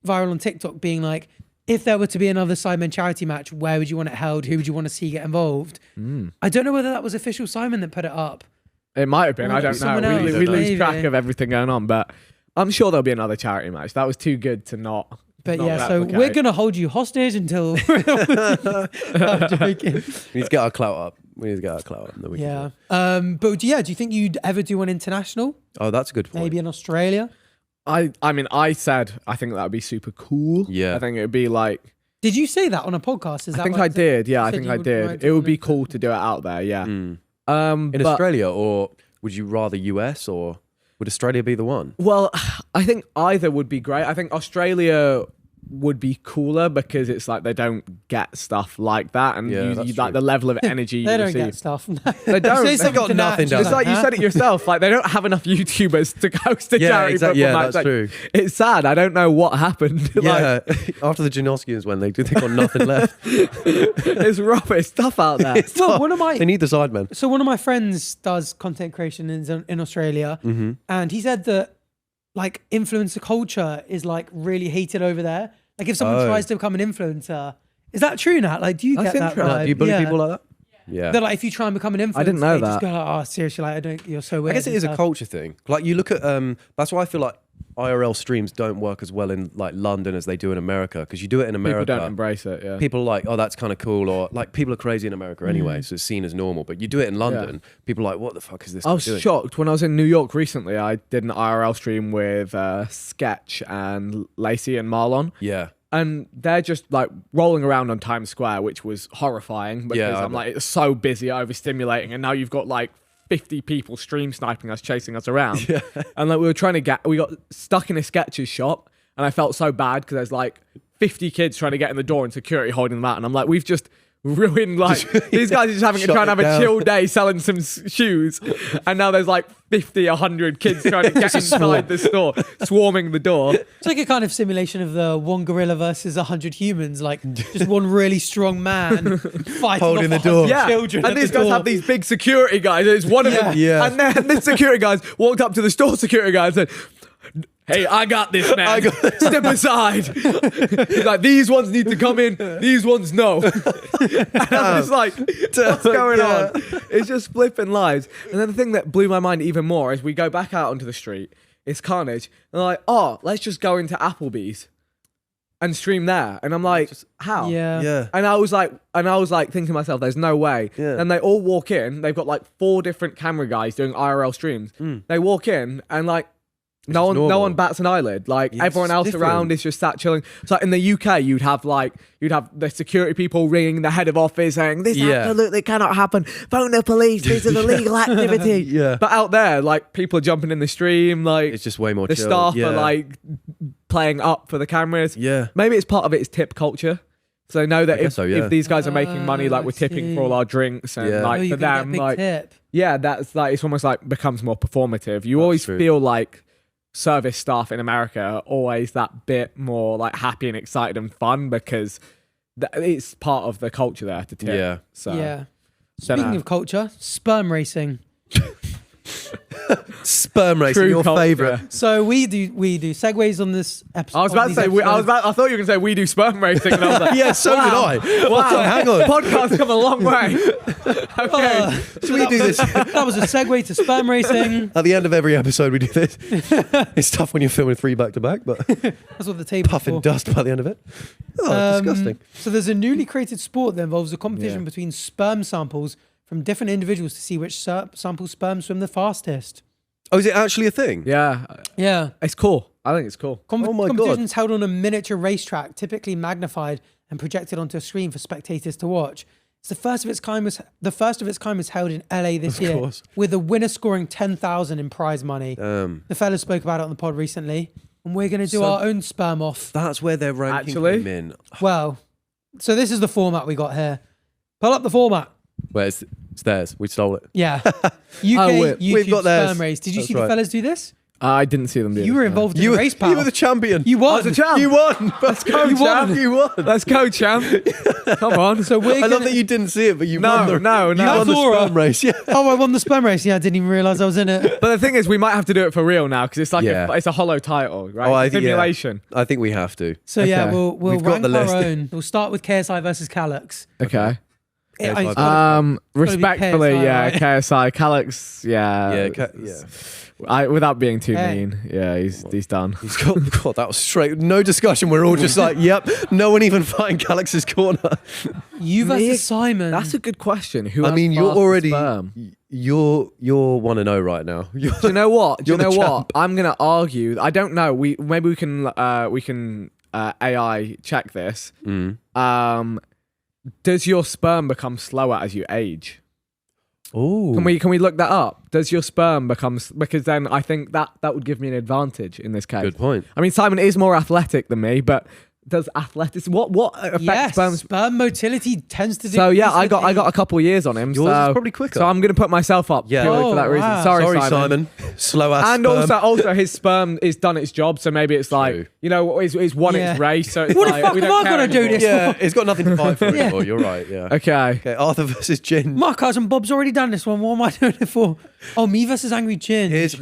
viral on TikTok, being like, if there were to be another Sidemen charity match, where would you want it held? Who would you want to see get involved? I don't know whether that was official Simon that put it up. It might have been. I don't know. We lose track of everything going on, but I'm sure there'll be another charity match. That was too good to not. But yeah, so we're going to hold you hostage until... I'm joking. We need to get our clout up. Yeah. But yeah, do you think you'd ever do one international? Oh, that's a good point. Maybe in Australia? I mean, I said I think that would be super cool. Yeah. I think it would be like... Did you say that on a podcast? I think I did. Yeah, I think I did. It would be cool to do it out there. Yeah. In Australia, or would you rather US, or would Australia be the one? Well, I think either would be great. I think Australia would be cooler because it's like they don't get stuff like that, and you like the level of energy they you don't receive. Get stuff. They don't. They've got nothing. It's like you said it yourself. Like they don't have enough YouTubers to host a charity football match. That's true. It's sad. I don't know what happened. Yeah, after the Janoskians went, they got nothing left. It's rough. It's tough out there. They need the Sidemen. So one of my friends does content creation in Australia, and he said that like influencer culture is like really hated over there. Like if someone tries to become an influencer, is that true, Nat? Like, do you get that vibe? Do you bully people like that? Yeah. They're like, if you try and become an influencer, I didn't know that. Just go like, oh, seriously, like you're so weird. I guess it is a culture thing. Like you look at, that's why I feel like IRL streams don't work as well in like London as they do in America, because you do it in America. People don't embrace it. Yeah. People are like, oh, that's kind of cool, or like people are crazy in America anyway, so it's seen as normal. But you do it in London, people are like, what the fuck is this? I was shocked when I was in New York recently. I did an IRL stream with Sketch and Lacey and Marlon. Yeah. And they're just like rolling around on Times Square, which was horrifying because I'm like, it's so busy, overstimulating, and now you've got like 50 people stream sniping us, chasing us around. Yeah. And like we got stuck in a Sketch's shop, and I felt so bad because there's like 50 kids trying to get in the door and security holding them out, and I'm like, we've just ruined, like these guys are just trying to have a chill day selling some shoes, and now there's like 50, 100 kids trying to get inside the store, swarming the door. It's like a kind of simulation of the one gorilla versus 100 humans, like just one really strong man fighting holding the door. Children and these guys have these big security guys. It's one of them, and then the security guys walked up to the store security guys and said, hey, I got this, man. Step aside. He's like, these ones need to come in. These ones no. And I'm just like, what's going on? It's just flipping lives. And then the thing that blew my mind even more is we go back out onto the street. It's carnage. And they're like, oh, let's just go into Applebee's and stream there. And I'm like, how? Yeah. And I was like thinking to myself, there's no way. Yeah. And they all walk in. They've got like 4 different camera guys doing IRL streams. They walk in and like, no one bats an eyelid. Like everyone else around is just sat chilling. So in the UK, you'd have the security people ringing the head of office saying, this absolutely cannot happen. Phone the police. This is illegal activity. But out there, like people are jumping in the stream. Like it's just way more the chill. staff are like playing up for the cameras. Yeah. Maybe it's part of it is tip culture. So know that if these guys are making money, like we're tipping for all our drinks and like for them, like tip. yeah, that's like it's almost like becomes more performative. You always feel like service staff in America are always that bit more like happy and excited and fun because it's part of the culture there to tip. Yeah. So Yeah. Speaking of culture, sperm racing. Sperm racing, True your culture. favourite. So we do segues on this episode. I was about to say, I thought you were going to say we do sperm racing, and I was like, Yeah, so wow. did I. Wow, Hang on. Podcast's come a long way. Okay, Should we do this? That was a segue to sperm racing. At the end of every episode, we do this. It's tough when you're filming 3 back-to-back, but That's what the table puffing dust by the end of it. Oh, disgusting. So there's a newly created sport that involves a competition between sperm samples from different individuals to see which sample sperm swim the fastest. Oh, is it actually a thing? yeah, Yeah. it's cool. I think it's cool. Oh my God. Competitions held on a miniature racetrack, typically magnified and projected onto a screen for spectators to watch. It's the first of its kind was held in LA this year, course. with the winner scoring $10,000 in prize money. The fellas spoke about it on the pod recently, and we're going to do our own sperm off. That's where they're ranking Actually? them in. Well, so this is the format we got here. Pull up the format. Where it's theirs. We stole it. Yeah. UK we've YouTube got theirs. sperm race. Did you That's see the right. fellas do this? I didn't see them do You this, were no. involved in the race, pal. You were the champion. You won. I was a champ. You won. Let's go, You won. champ. You won. Let's go, champ. Come on. So we're I gonna... love that you didn't see it, but you No, won the no, you no. won the That's sperm race. Yeah. Oh, I won the sperm race. Yeah, I didn't even realise I was in it. But the thing is, we might have to do it for real now because it's like Yeah. it's a hollow title, right? Oh, I It's think simulation. I think we have to. So yeah, Okay. we'll We've got rank the our list. own. We'll start with KSI versus Calyx. Okay. It's gotta- Respectfully, KSI, yeah, right? KSI, Calyx, yeah. Without being too Hey. mean, yeah, he's done. He's got, God, that was straight. No discussion. We're all just like, yep. No one even fighting Calyx's corner. You versus Simon. That's a good question. Who? I has mean, you're faster already sperm? you're 1-0 right now. Do you know what? Do you You're know the what? champ. I'm gonna argue. I don't know. Maybe we can AI check this. Does your sperm become slower as you age? Oh, Can we look that up? Does your sperm become because then I think that would give me an advantage in this case. Good point. I mean, Simon is more athletic than me, but does athletics what affects yes. sperm? Sperm motility tends to. So yeah, decrease I with got a couple of years on him. Yours so, is probably quicker. So I'm gonna put myself up Yeah. purely Oh, for that reason. wow. Sorry, Sorry, Simon. Slow ass. And sperm. also his sperm is done its job, so maybe it's like True. it's won Yeah. its race. So it's What the like, fuck we am don't I care gonna do anymore. this? Yeah, it's got nothing to fight for Yeah. anymore. You're right. Yeah. Okay. Okay, Arthur versus Jin. My cousin Bob's already done this one. What am I doing it for? Oh, me versus Angry Jin. His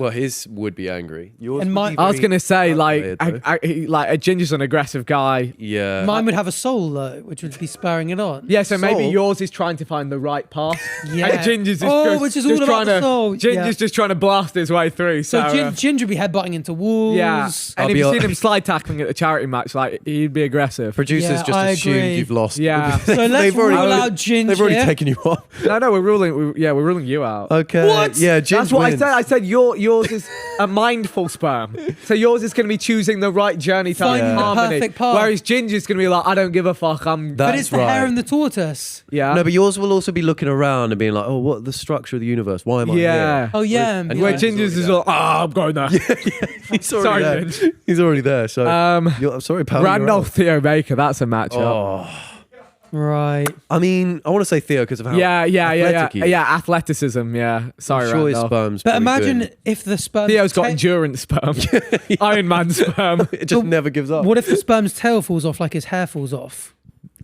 would be angry. Yours And would mine- be I was very gonna say calculated, though. like a Ginger's an aggressive guy. Yeah. Mine would have a soul though, which would be spurring it on. Yeah, so maybe Soul? yours is trying to find the right path. Yeah. And Ginger's is Oh, just, which is just all about trying the to. soul. Ginger's Yeah. just trying to blast his way through. So So, Ginger would be headbutting into walls. yeah. I'll And if be you hon- seen him slide tackling at the charity match, like he'd be aggressive. Producers Yeah, just I assumed agree. you've lost. Yeah. So let's They've already- rule out Ginger. They've already taken you off. No, we're ruling you out. Okay. What? Yeah, Jin That's what wins. I said. Yours is a mindful sperm. So yours is going to be choosing the right journey to Finding the harmony. perfect path. Whereas Ginger's going to be like, I don't give a fuck. That- But it's the That's hair right. and the tortoise. yeah. No, but yours will also be looking around and being like, oh, what the structure of the universe? Why am I Yeah. here? Oh yeah. And yeah. Where Yeah. Ginger's is like, I'm going there. He's Sorry, already there. Ginge. He's already there. So I'm sorry, pal. you're Randolph out. Theo Baker, that's a matchup. Oh. Right. I mean, I want to say Theo because of how Yeah, athletic he is. athleticism. Yeah, sorry, I'm sure his Randolph. sperm's But pretty imagine good. if the sperm. Theo's got endurance sperm, Iron Man sperm. It just never gives up. What if the sperm's tail falls off like his hair falls off?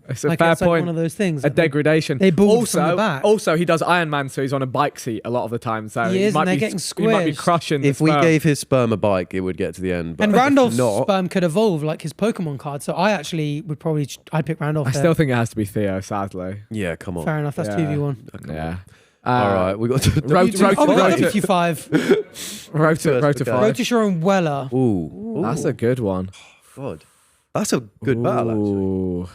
It's a Like fair it's like point. one of those things. A degradation. They bald also, from the back. Also, he does Iron Man, so he's on a bike seat a lot of the time. So He is, might and they're be, getting he might be squished. crushing. If the we sperm. gave his sperm a bike, it would get to the end. But And if Randolph's not, sperm could evolve like his Pokemon card. So I actually would probably. I'd pick Randolph. I there. still think it has to be Theo. Sadly, yeah, come on. Fair enough. That's Yeah. 2v1. yeah. All right, we got to Road- Oh, we got Road- WQ5. Rota Okay. five. Rotisher and Weller. Ooh, That's a good one. God, that's a good battle actually. Ooh.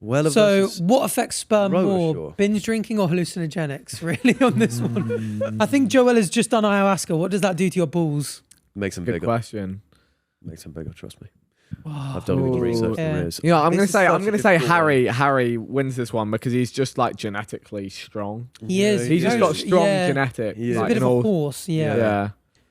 Well, So, what affects sperm Rotisher. more, binge drinking or hallucinogenics? Really, on this one, I think Joel has just done ayahuasca. What does that do to your balls? makes them Good bigger. question. Makes them bigger. Trust me. I've done all the research Yeah. there is. Yeah, I'm This gonna is say such a difficult Harry wins this one because he's just like genetically strong. He is. He's just got strong yeah. genetics. He is. He's a like, bit in of a all- horse. Yeah. Yeah.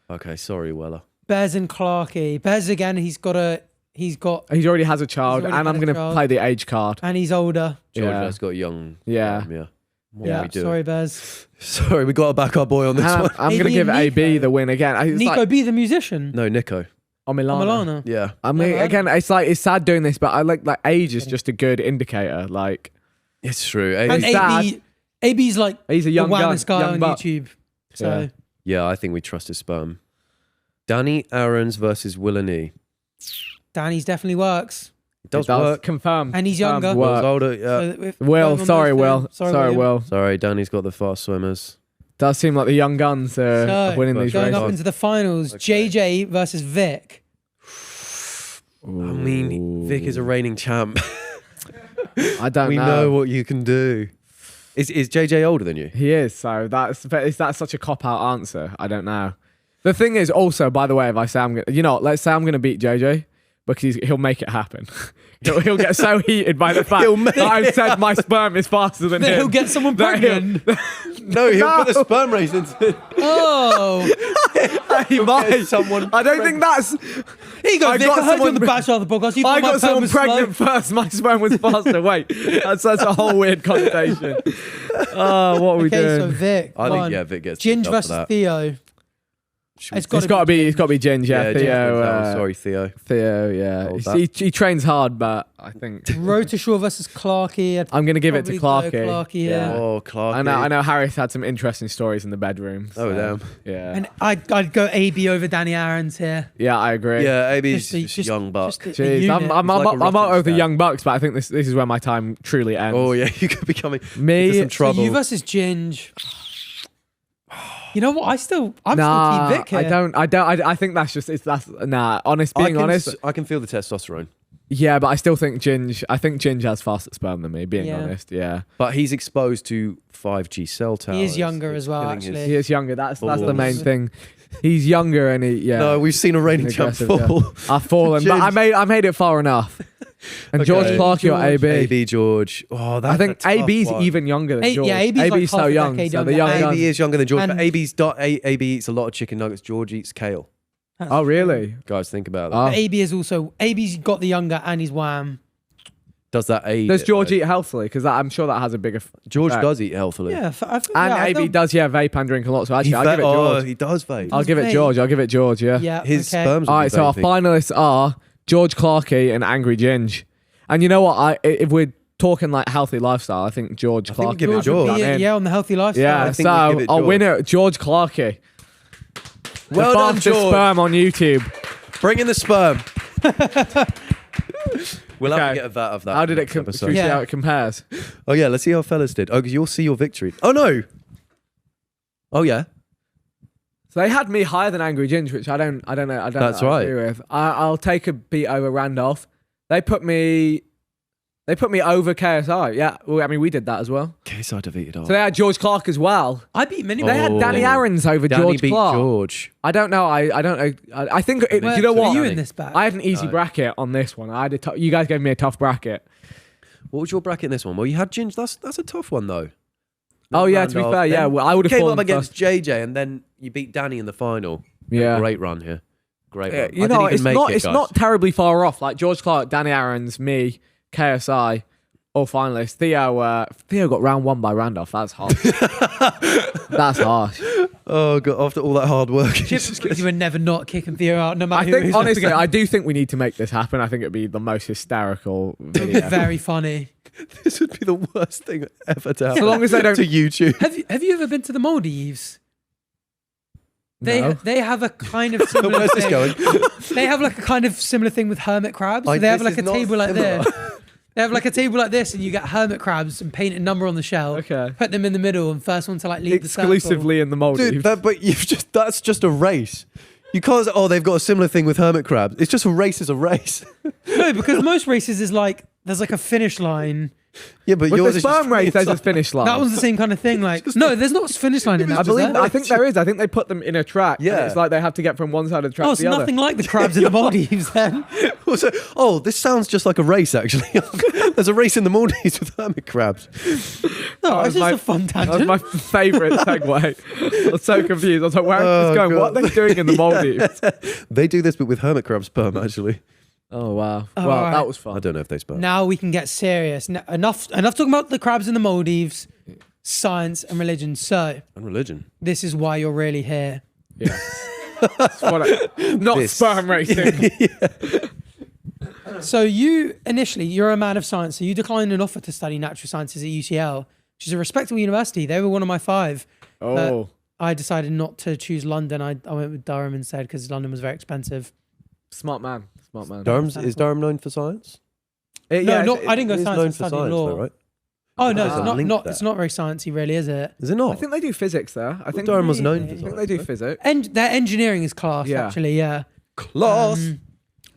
Okay, sorry, Weller. Bez and Clarkey. Bez again. He's got a He already has a child, already and I'm had a going to child. play the age card. and he's older. George Yeah. has got a young. Yeah. Yeah. What Yeah, are we doing? sorry, Bez. Sorry, we got to back our boy on this one. I'm going to AB give and AB Nico. the win again. It's Nico like, B, the musician. No, Nico. Milana. Milana. Yeah. I mean, Never heard again, it's sad doing this, but I like age is just a good indicator. Like, It's true. And It's sad. AB's like he's a the young wildest guy young on buck. YouTube. So Yeah. Yeah, I think we trust his sperm. Danny Aarons versus Willany. Danny's definitely works. It does It does. work. Confirmed. And he's Confirmed younger. Will's work. older. Yeah. So if- Will, going on sorry, those Will. things- Sorry, William. Will. Sorry, Danny's got the fast swimmers. Does seem like the young guns are So, winning these going races. up into the finals, Okay. JJ versus Vic. I mean, Vic is a reigning champ. I don't We know. know what you can do. Is JJ older than you? He is, so is that such a cop-out answer? I don't know. The thing is also, by the way, if I say let's say I'm gonna beat JJ, because he'll make it happen. he'll get so heated by the fact that I've said my sperm is faster than him. He'll get someone that he'll- pregnant. No, he'll put the sperm race into. Oh, He might. someone I don't think that's. here you go, I Vic. got I heard you on someone- the Bachelor of the podcast. You I thought my got sperm someone was slow. pregnant first. My sperm was faster. Wait, that's a whole weird connotation. Oh, what are we Okay, so doing? Vic. I won. think Vic gets Ginge up for versus that. Theo. It's It's got to be Ginge. Yeah, Ginge wins Theo. that one. Sorry, Theo. Theo. Yeah, Hold he trains hard, but I think Road to Shore versus Clarky. I'm gonna give it to Probably Clarky. go Clarky, yeah. Oh, Clark. I know. Harris had some interesting stories in the bedroom. Oh, so, damn. Yeah. And I'd go AB over Danny Aarons here. Yeah, I agree. Yeah, AB's Just the- young buck. just the Jeez, unit. I'm It's like a up rocket over the stab. young bucks, but I think this is where my time truly ends. Oh yeah, you could be coming into Me, some trouble. You versus Ginge. You know what? I'm still nah, Team Vic here. I think that's just being honest. I can feel the testosterone, Yeah, but I still think Ginge has faster sperm than me, being Yeah. honest. Yeah. but he's exposed to 5G cell towers. He is younger It's as well, killing his- actually. He is younger. That's the main Balls. thing. He's younger and No, we've seen a reigning champ aggressive, yeah. fall. I've fallen, but I made it far enough. And George Okay. Clarkey or AB. AB George. Oh, that's I think a tough AB's one. even younger than George. Yeah, AB's like so half a young. decade So the younger. young guns. AB is younger than George, And- but AB eats a lot of chicken nuggets. George eats kale. Oh, really? Guys, think about that. Oh. But AB's got the younger and he's wham. Does that aid? Does it, George though? eat healthily? Because I'm sure that has a bigger. George effect. does eat healthily. Yeah, And yeah, AB does, vape and drink a lot. So actually, He I'll give it George. he does vape. I'll give it vape. George. I'll give it George. Yeah. Yeah, His okay. sperms. All right. So our finalists are George Clarkey and Angry Ginge. And you know what? If we're talking like healthy lifestyle, I think George I think we'll Clarkey. give it would George. be done in. Yeah, on the healthy lifestyle. Yeah, I think so we'll give it our George. winner, George Clarkey. Well the done, fastest George. sperm on YouTube. Bring in the sperm. We'll have Okay. to get a vat of that. How did it next should episode. we see Yeah. how it compares? Oh yeah, let's see how fellas did. Oh, because you'll see your victory. Oh no. Oh yeah. So they had me higher than Angry Ginge, which I don't know. That's right. Agree with. I'll take a beat over Randolph. They put me over KSI. Yeah, well, I mean we did that as well. KSI defeated all. So they had George Clark as well. I beat many. They had Oh. Danny Aarons over Danny George beat Clark. George. I don't know. I don't know. I think do you know Were what? you in this batch? I had an easy No. bracket on this one. I had you guys gave me a tough bracket. What was your bracket in this one? Well, you had Ginge. That's a tough one though. Oh yeah, to be Randolph. fair, yeah. Then Well, I would have came fallen up against first. JJ, and then you beat Danny in the final. Yeah. Great run here. Great run. You I know, didn't even it's make not. it, It's guys. not terribly far off. Like George Clark, Danny Aarons, me, KSI, all finalists. Theo got round one by Randolph. That's harsh. That's harsh. Oh god! After all that hard work, You would never not kicking Theo out, no matter I who think who's honestly, up I do think we need to make this happen. I think it'd be the most hysterical against. video. Very funny. this would be the worst thing ever to happen. So long as they don't. to YouTube. Have you ever been to the Maldives? No. They have a kind of similar Where's this thing. going? They have like a kind of similar thing with hermit crabs. So I- they have this like is a not table like similar. this. They have like a table like this, and you get hermit crabs and paint a number on the shell. Okay. Put them in the middle, and first one to like leave the Exclusively in the Maldives. Dude, but that's just a race. You can't say, oh, they've got a similar thing with hermit crabs. It's just a race is a race. circle. No, because most races is like there's like a finish line. Yeah, but With yours the is just sperm race, there's a inside. finish line. That one's the same kind of thing. Like no, there's not a finish line in that. I is believe. there? I think there is. I think they put them in a track. and Yeah. it's like they have to get from one side of the track Oh, to it's the other. nothing like the crabs in the Maldives then. Also, oh, this sounds just like a race, actually. There's a race in the Maldives with hermit crabs. No, That it's was just a fun That was tangent. my favourite segue. I was so confused. I was like, where is Oh, this going? What God. are they doing in the Maldives? They do this, but with hermit crab sperm, actually. Oh wow! All Well, right. that was fun. I don't know if they spell. Now we can get serious. Enough talking about the crabs in the Maldives, science and religion. So And religion. this is why you're really here. Yeah. Not This. sperm racing. So you're a man of science. So you declined an offer to study natural sciences at UCL, which is a respectable university. They were one of my 5. Oh, I decided not to choose London. I went with Durham instead because London was very expensive. smart man. Smart man. Is Durham known for science? Yeah, I didn't go It is science. known I for studied science, law. though, right? Oh no, There's a it's link not. there. It's not very sciencey, really, is it? Is it not? I think they do physics there. I think Durham was known Really? for I think science. they do physics. Their engineering is class, Yeah. actually. Yeah. Class. Did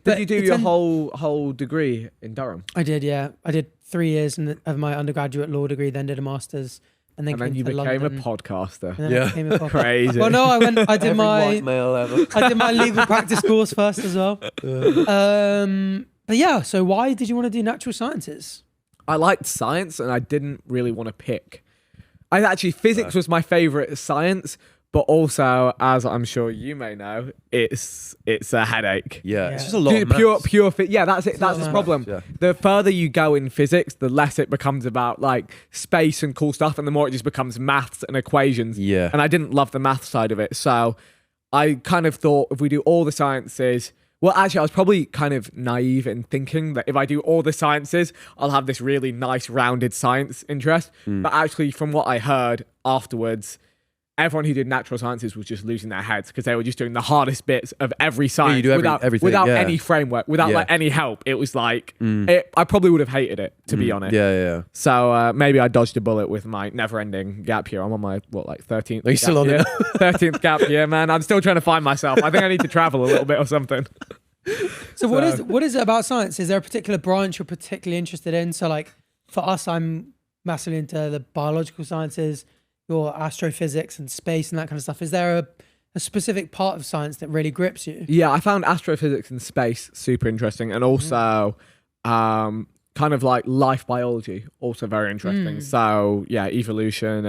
But you do it's your whole degree in Durham? I did. Yeah, I did 3 years of my undergraduate law degree, then did a master's, and then And then came you to became London, a podcaster. and then Yeah. I became a podcaster. Crazy. Well, no, I did Every my white male ever. I did my legal practice course first as well. But yeah, so why did you want to do natural sciences? I liked science and I didn't really want to pick. Physics was my favorite science, but also, as I'm sure you may know, it's a headache. Yeah, Yeah. it's just a lot of maths. Yeah, that's it. That's lot the of problem. maths, The further you go in physics, the less it becomes about like space and cool stuff, and the more it just becomes maths and equations. Yeah. And I didn't love the math side of it, so I kind of thought if we do all the sciences. Well, actually, I was probably kind of naive in thinking that if I do all the sciences, I'll have this really nice rounded science interest. But actually, from what I heard afterwards, everyone who did natural sciences was just losing their heads because they were just doing the hardest bits of every science do everything, without yeah. any framework, without Yeah. like any help. It was like, I probably would have hated it, to be honest. Yeah. So maybe I dodged a bullet with my never-ending gap year. I'm on my 13th. Are you still on it now? 13th gap year, man. I'm still trying to find myself. I think I need to travel a little bit or something. So what is it about science? Is there a particular branch you're particularly interested in? So like for us, I'm massively into the biological sciences, your astrophysics and space and that kind of stuff. Is there a specific part of science that really grips you? Yeah, I found astrophysics and space super interesting, and also kind of like life biology, also very interesting. So yeah, evolution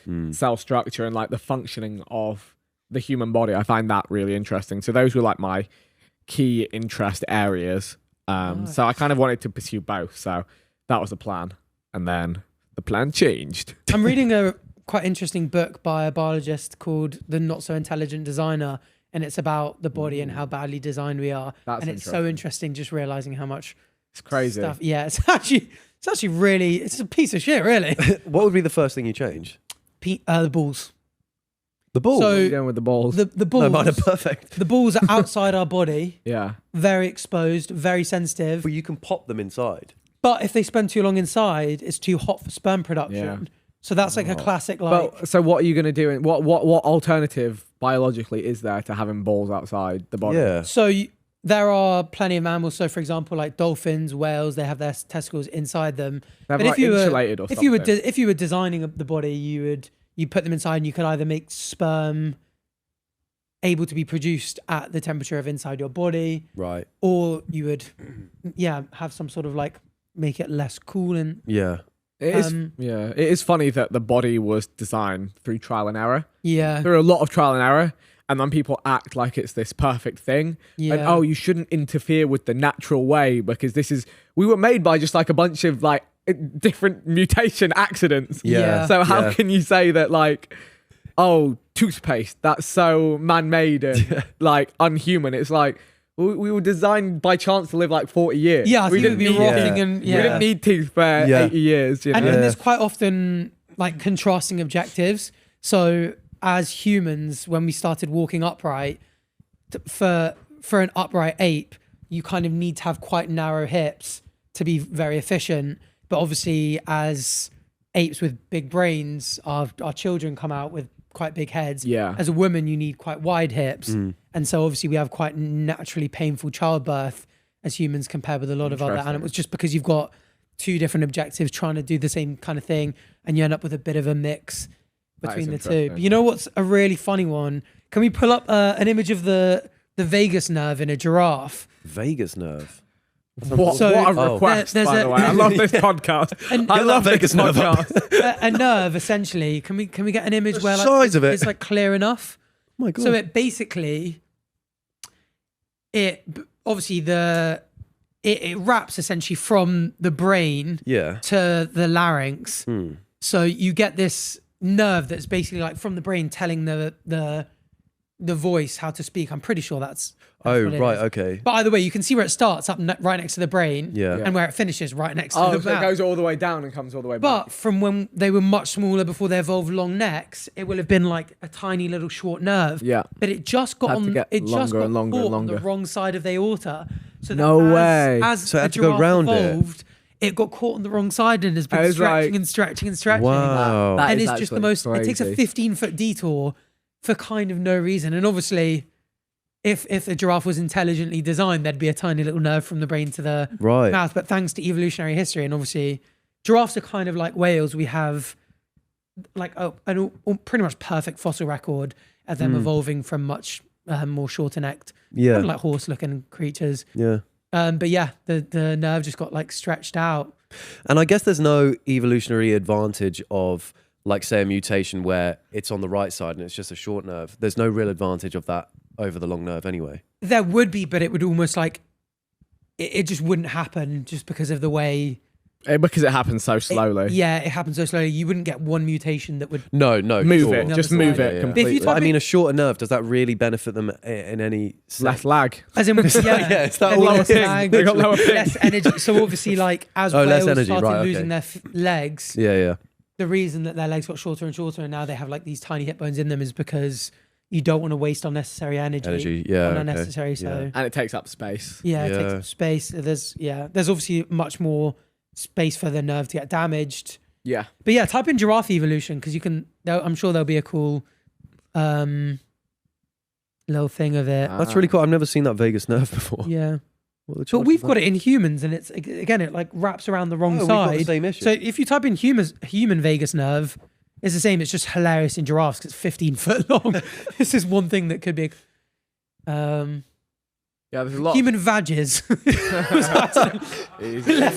and cell structure and like the functioning of the human body. I find that really interesting. So those were like my key interest areas. So I kind of wanted to pursue both. So that was the plan, and then the plan changed. I'm reading a quite interesting book by a biologist called The Not So Intelligent Designer, and it's about the body and how badly designed we are. That's and it's so interesting just realizing how much It's crazy. stuff. Yeah, it's actually really, it's a piece of shit, really. What would be the first thing you change? The balls. The ball. So- What are you doing with the balls? The no, balls. mine are perfect. The balls are outside our body, yeah. very exposed, very sensitive. But you can pop them inside. But if they spend too long inside, it's too hot for sperm production. Yeah. So that's like a classic, like, But so what are you going to do? What alternative biologically is there to having balls outside the body? Yeah. so there are plenty of mammals. So for example, like dolphins, whales, they have their testicles inside them. They're But like insulated or if you were something. if you were designing the body, you put them inside, and you could either make sperm able to be produced at the temperature of inside your body, Right. or you would, have some sort of like make it less cool and Yeah. It is funny that the body was designed through trial and error. yeah. There are a lot of trial and error, and then people act like it's this perfect thing. Yeah. And you shouldn't interfere with the natural way because we were made by just like a bunch of like different mutation accidents. Yeah. So how Yeah. can you say that like, toothpaste, that's so man-made and like unhuman? It's like, we were designed by chance to live like 40 years. Yeah, I we think it would be need rotting Yeah. and We didn't need teeth for 80 years. You know? And Yeah. there's quite often like contrasting objectives. So as humans, when we started walking upright, for an upright ape, you kind of need to have quite narrow hips to be very efficient. But obviously, as apes with big brains, our children come out with quite big heads. Yeah. As a woman, you need quite wide hips. And so obviously we have quite naturally painful childbirth as humans compared with a lot of other Interesting. animals, just because you've got two different objectives trying to do the same kind of thing, and you end up with a bit of a mix between the two. interesting. But you know what's a really funny one? Can we pull up an image of the vagus nerve in a giraffe? Vagus nerve. What So- a Oh. request, There's by a- the way. I love this podcast. And- I love Vegas this nerve up. podcast. A nerve, essentially. Can we get an image The where like size of it. it's like clear enough? Oh my God. So it basically, obviously the it wraps essentially from the brain to the larynx. So you get this nerve that's basically like from the brain telling the voice how to speak. I'm pretty sure that's Oh, what it right, is. okay. But either way, you can see where it starts up right next to the brain, and where it finishes right next to the so mouth. it goes all the way down and comes all the way back. But from when they were much smaller before they evolved long necks, it will have been like a tiny little short nerve. Yeah. But it just got Had to on. get It just longer got and longer and caught on longer. the wrong side of the aorta. So that No way. As So it had a to go giraffe round it. evolved, it got caught on the wrong side and has been was stretching like- and stretching and stretching. Wow. That And is it's just the actually most. It takes a crazy. 15-foot detour for kind of no reason. And obviously, if a giraffe was intelligently designed, there'd be a tiny little nerve from the brain to the Right. mouth. But thanks to evolutionary history, and obviously, giraffes are kind of like whales. We have like a pretty much perfect fossil record of them evolving from much more shorter-necked, Yeah. kind of like horse-looking creatures. Yeah. But yeah, the nerve just got like stretched out. And I guess there's no evolutionary advantage of, like, say, a mutation where it's on the right side and it's just a short nerve. There's no real advantage of that over the long nerve anyway. There would be, but it would almost like it just wouldn't happen just because of the way. Because it happens so slowly. It happens so slowly. You wouldn't get one mutation that would. No, Move sure. it. No, Just it's move fine. it Yeah. completely. If you type I mean, a shorter nerve, does that really benefit them in any sense? Less lag. As in, Yeah, it's that there'd be lower less ping. lag, They got lower ping. less energy. So obviously, like as Oh, less whales energy, started right, losing okay. their legs, Yeah. the reason that their legs got shorter and shorter, and now they have like these tiny hip bones in them, is because you don't want to waste unnecessary energy. Yeah, on okay. unnecessary. So And it takes up space. yeah, it takes Yeah. up space. There's obviously much more space for the nerve to get damaged. Yeah. But yeah, type in giraffe evolution because you can. I'm sure there'll be a cool little thing of it. That's really cool. I've never seen that vagus nerve before. Yeah, What are the but chances we've of got that? it in humans, and it's again it like wraps around the wrong Oh, we've got the side. same issue. So if you type in human vagus nerve, it's the same. It's just hilarious in giraffes because it's 15 foot long. This is one thing that could be. Yeah, there's a lot. Human vages. Left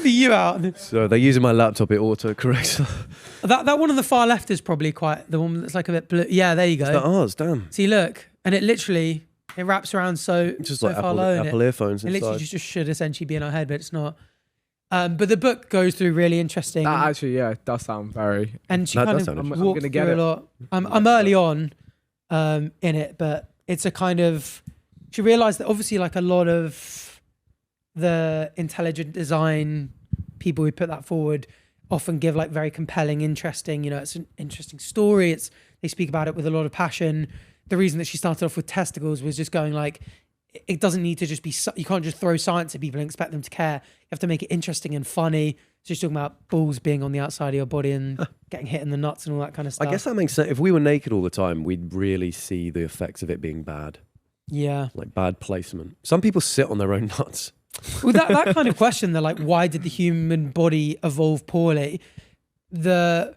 the U out. So they're using my laptop, it auto-corrects. That one on the far left is probably quite the one that's like a bit blue. Yeah, there you go. Is that ours? Damn. See, look, and it literally it wraps around so Just so like far Apple, low, and Apple earphones it literally inside. just should essentially be in our head, but it's not. But the book goes through really interesting, That actually, it does sound very. and she that kind does of sound interesting. walks I'm gonna get through it. a lot. I'm early on in it, but it's a kind of. She realised that obviously, like a lot of the intelligent design people who put that forward often give like very compelling, interesting. It's an interesting story. They speak about it with a lot of passion. The reason that she started off with testicles was just going like, it doesn't need to just be. You can't just throw science at people and expect them to care. You have to make it interesting and funny. So she's talking about balls being on the outside of your body and getting hit in the nuts and all that kind of stuff. I guess that makes sense. If we were naked all the time, we'd really see the effects of it being bad, Yeah. like bad placement. Some people sit on their own nuts. Well, that kind of question, they're like, why did the human body evolve poorly? The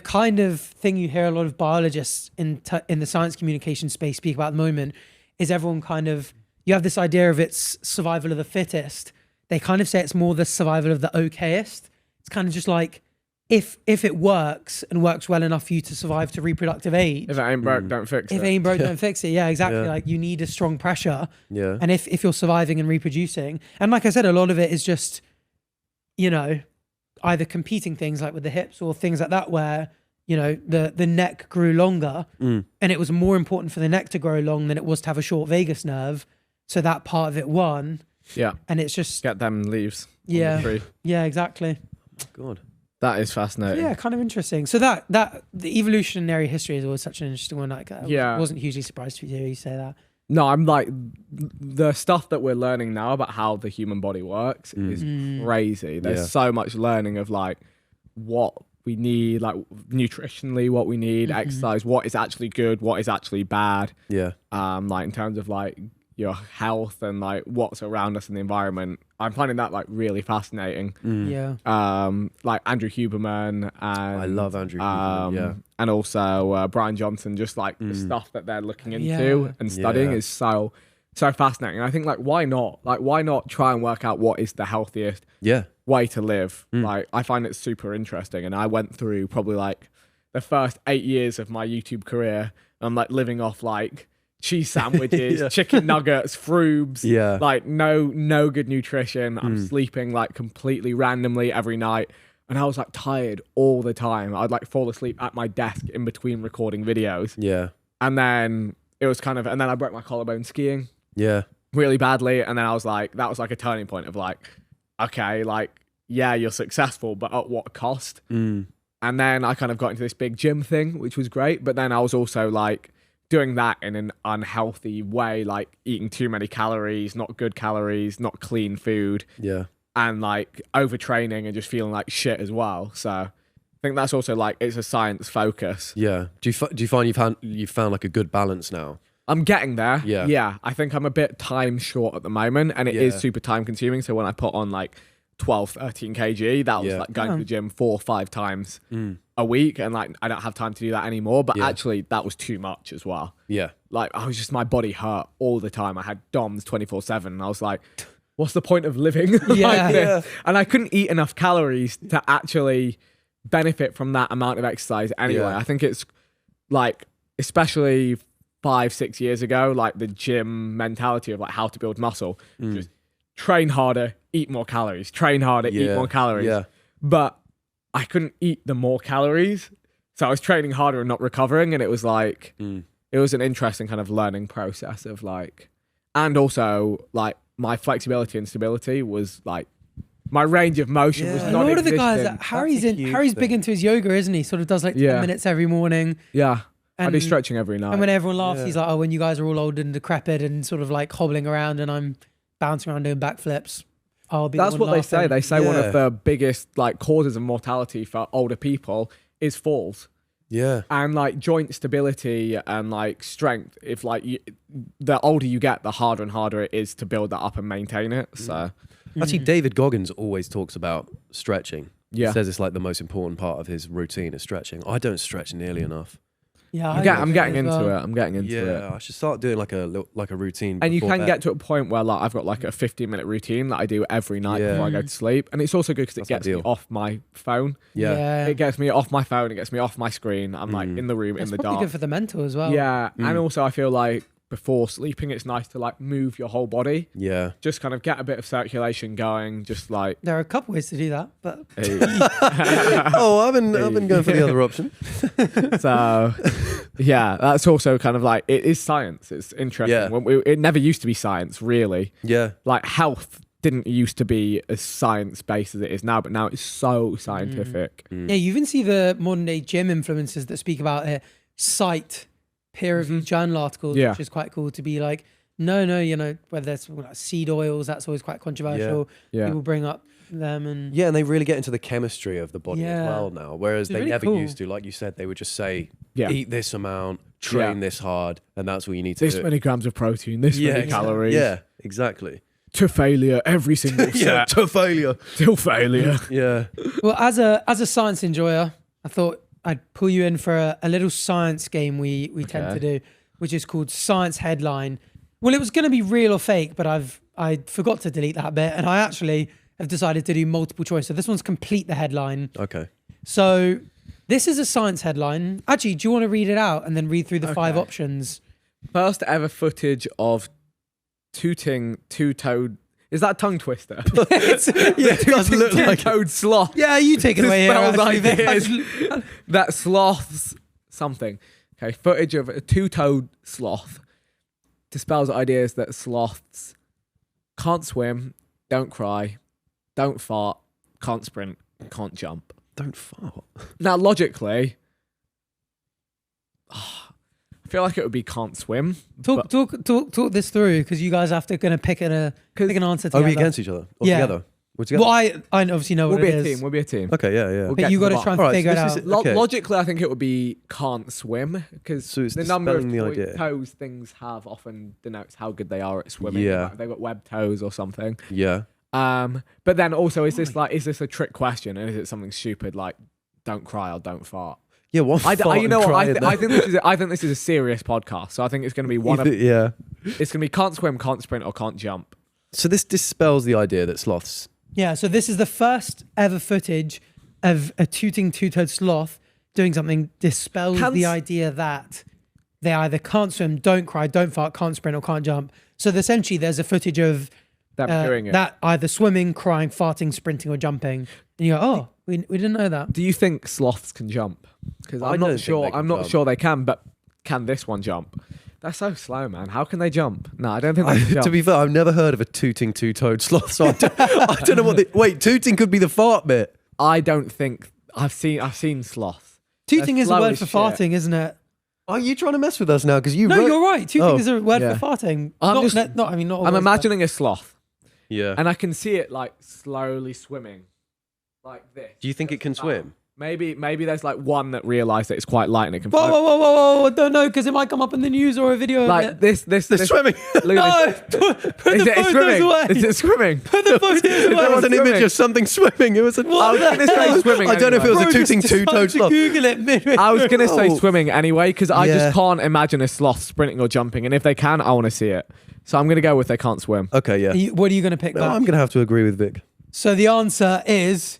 kind of thing you hear a lot of biologists in the science communication space speak about at the moment is everyone kind of, you have this idea of it's survival of the fittest. They kind of say it's more the survival of the okayest. It's kind of just like, if it works and works well enough for you to survive to reproductive age, If it ain't broke, don't fix if it. it ain't broke, don't fix it. Yeah, exactly. Yeah. Like you need a strong pressure. Yeah. And if you're surviving and reproducing, and like I said, a lot of it is just, either competing things like with the hips or things like that where, the neck grew longer and it was more important for the neck to grow long than it was to have a short vagus nerve. So that part of it won. Yeah. And it's just, Get them leaves. on the Yeah. tree. yeah, exactly. God. That is fascinating. Yeah, kind of interesting. So that the evolutionary history is always such an interesting one. Like, I wasn't hugely surprised to hear you say that. No, I'm like, the stuff that we're learning now about how the human body works is crazy. There's so much learning of like what we need, like nutritionally, what we need, exercise, what is actually good, what is actually bad. Yeah. Like in terms of like your health and like what's around us in the environment. I'm finding that like really fascinating. Yeah. Like Andrew Huberman and I love Andrew Huberman, yeah. and also Brian Johnson, just like the stuff that they're looking into and studying Yeah. is so fascinating. And I think like why not try and work out what is the healthiest Yeah. way to live? Like I find it super interesting, and I went through probably like the first 8 years of my YouTube career. I'm like living off like cheese sandwiches, chicken nuggets, frubes. Yeah. Like no good nutrition. I'm sleeping like completely randomly every night. And I was like tired all the time. I'd like fall asleep at my desk in between recording videos. Yeah. And then it was and then I broke my collarbone skiing Yeah. really badly. And then I was like, that was like a turning point of like, okay, like, yeah, you're successful, but at what cost? And then I kind of got into this big gym thing, which was great. But then I was also like doing that in an unhealthy way, like eating too many calories, not good calories, not clean food. Yeah. And like overtraining and just feeling like shit as well. So I think that's also like, it's a science focus. Yeah. Do you find you've found like a good balance now? I'm getting there. Yeah. Yeah. I think I'm a bit time short at the moment, and it is super time consuming. So when I put on like 12, 13 kg, that was like going to the gym 4 or 5 times a week. And like, I don't have time to do that anymore. But actually that was too much as well. Yeah. Like my body hurt all the time. I had DOMs 24/7. And I was like, what's the point of living like this? And I couldn't eat enough calories to actually benefit from that amount of exercise anyway. I think it's like, especially 5-6 years ago, like the gym mentality of like how to build muscle, just train harder, eat more calories, train harder, eat more calories. Yeah. But I couldn't eat the more calories. So I was training harder and not recovering. And it was like, it was an interesting kind of learning process of like, and also like, my flexibility and stability was like, my range of motion was A not lot of the guys, existent. Harry's big into his yoga, isn't he? Sort of does like 10 minutes every morning. Yeah. I do And- stretching every night. And when everyone laughs, he's like, oh, when you guys are all old and decrepit and sort of like hobbling around and I'm bouncing around doing backflips, I'll be That's the one what they say. laughing. They say one of the biggest like causes of mortality for older people is falls. Yeah. And like joint stability and like strength, if like the older you get, the harder and harder it is to build that up and maintain it. So Actually, David Goggins always talks about stretching. Yeah. He says it's like the most important part of his routine is stretching. I don't stretch nearly enough. Yeah, I'm getting into it. I'm getting into it. Yeah, I should start doing like a routine. And you before can bed. get to a point where like I've got like a 15-minute routine that I do every night before I go to sleep. And it's also good because it That's gets me ideal. off my phone. Yeah. It gets me off my phone. It gets me off my screen. I'm like in the room, It's in the probably dark. good for the mental as well. Yeah. And also I feel like before sleeping, it's nice to like move your whole body. Yeah. Just kind of get a bit of circulation going. Just like, There are a couple ways to do that, but Oh, I've been going for the other option. so yeah, that's also kind of like, it is science. It's interesting. Yeah. It never used to be science, really. Yeah. Like health didn't used to be as science-based as it is now, but now it's so scientific. yeah, you even see the modern day gym influencers that speak about it, cite peer-reviewed journal articles, Yeah. which is quite cool to be like, no, you know, whether it's like seed oils, that's always quite controversial. Yeah. People bring up them and Yeah, and they really get into the chemistry of the body as Yeah. well now, whereas It's they really never cool. used to. Like you said, they would just say, Yeah. eat this amount, train this hard, and that's what you need to This do. many grams of protein, this many calories. Yeah, exactly. To failure every single set. to failure. Till failure. Yeah. Well, as a science enjoyer, I thought I'd pull you in for a little science game we tend to do, which is called Science Headline. Well, it was going to be real or fake, but I forgot to delete that bit, and I actually have decided to do multiple choice. So this one's complete the headline. Okay. So this is a science headline. Actually, do you want to read it out and then read through the 5 options? First ever footage of tooting two-toed. Is that a tongue twister? It does look like two-toed sloth. Yeah, you take it away here. Dispels actually. ideas. That sloths something. Okay, footage of a two-toed sloth dispels ideas that sloths can't swim, don't cry, don't fart, can't sprint, can't jump. Don't fart. Now, logically, I feel like it would be can't swim. Talk this through, because you guys have to going to pick an answer Are together. we against each other? Or Yeah. together? We're together? Well, I obviously know We'll what be it a is. team. We'll be a team. Okay, yeah. We'll But get you to got the to try and bottom. Alright, figure so it this out. is- Okay. Logically, I think it would be can't swim, because So it's the number of dispelling the idea. toes things have often denotes how good they are at swimming. Yeah. Like, they've got webbed toes or something. Yeah. But then also, is this a trick question, and is it something stupid like don't cry or don't fart? Yeah, one I fart you know and what? cry in I there. think this is a serious podcast, so I think it's going to be one of Yeah. it's going to be can't swim, can't sprint, or can't jump. So this dispels the idea that sloths... Yeah, so this is the first ever footage of a tooting two-toed sloth doing something dispels Can the s- idea that they either can't swim, don't cry, don't fart, can't sprint, or can't jump. So essentially, there's a footage of Them doing it. that either swimming, crying, farting, sprinting, or jumping. And you go, oh, we didn't know that. Do you think sloths can jump? Because I I'm don't not think sure. they can I'm not jump. sure they can, but can this one jump? They're so slow, man. How can they jump? No, I don't think they can jump. To be fair, I've never heard of a tooting two-toed sloth, so I don't know what wait, tooting could be the fart bit. I don't think I've seen sloths. Tooting They're is a slow word as for shit. farting, isn't it? Are you trying to mess with us now? Because you No, wrote- you're right. Tooting Oh. is a word Yeah. for farting. I'm Not, just- not, I mean, not I'm always, imagining a sloth, Yeah. and I can see it like slowly swimming, like this. Do you think it can swim? Maybe there's like one that realised that it's quite light and it can Whoa, float. whoa, whoa, whoa, whoa! Don't know because it might come up in the news or a video. Like of it. this. They're this swimming. Look at No, this. put Is the it photos swimming? away. Is it swimming? Put the photos There away. was an swimming. image of something swimming. It was a. I was gonna say swimming. I don't know if it was anyway. a tooting Just two-toed decided to sloth. Google it midway. I was gonna say Oh. swimming anyway because I Yeah. just can't imagine a sloth sprinting or jumping, and if they can, I want to see it. So I'm gonna go with they can't swim. Okay, yeah. What are you going to pick Well, back? I'm going to have to agree with Vic. So the answer is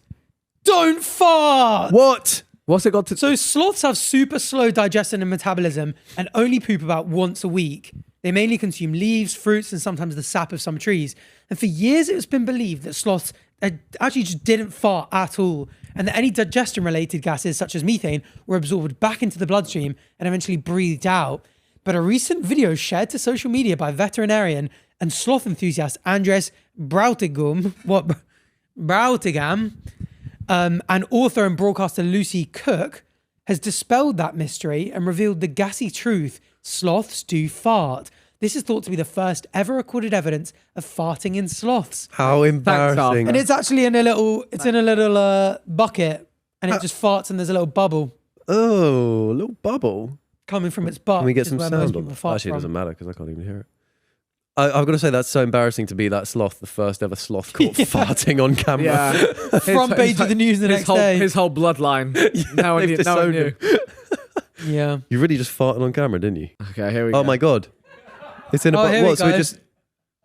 don't fart. What? What's it got to? So sloths have super slow digestion and metabolism and only poop about once a week. They mainly consume leaves, fruits, and sometimes the sap of some trees. And for years, it's been believed that sloths actually just didn't fart at all, and that any digestion-related gases, such as methane, were absorbed back into the bloodstream and eventually breathed out. But a recent video shared to social media by veterinarian and sloth enthusiast Andres Brautigam, and author and broadcaster Lucy Cook has dispelled that mystery and revealed the gassy truth: sloths do fart. This is thought to be the first ever recorded evidence of farting in sloths. How embarrassing. And it's actually in a little, bucket, and it just farts and there's a little bubble Oh, a little bubble. coming from its butt. Can we get which is some where sound most on people that? fart Actually, it from. doesn't matter because I can't even hear it. I've got to say, that's so embarrassing to be that sloth, the first ever sloth caught farting on camera. Yeah. Front page of the news the next day. His whole bloodline. No one they've knew. No one disowned knew. him. Yeah. You really just farted on camera, didn't you? Okay, here we go. Oh my God. It's in a Oh, here we what? So we go. just.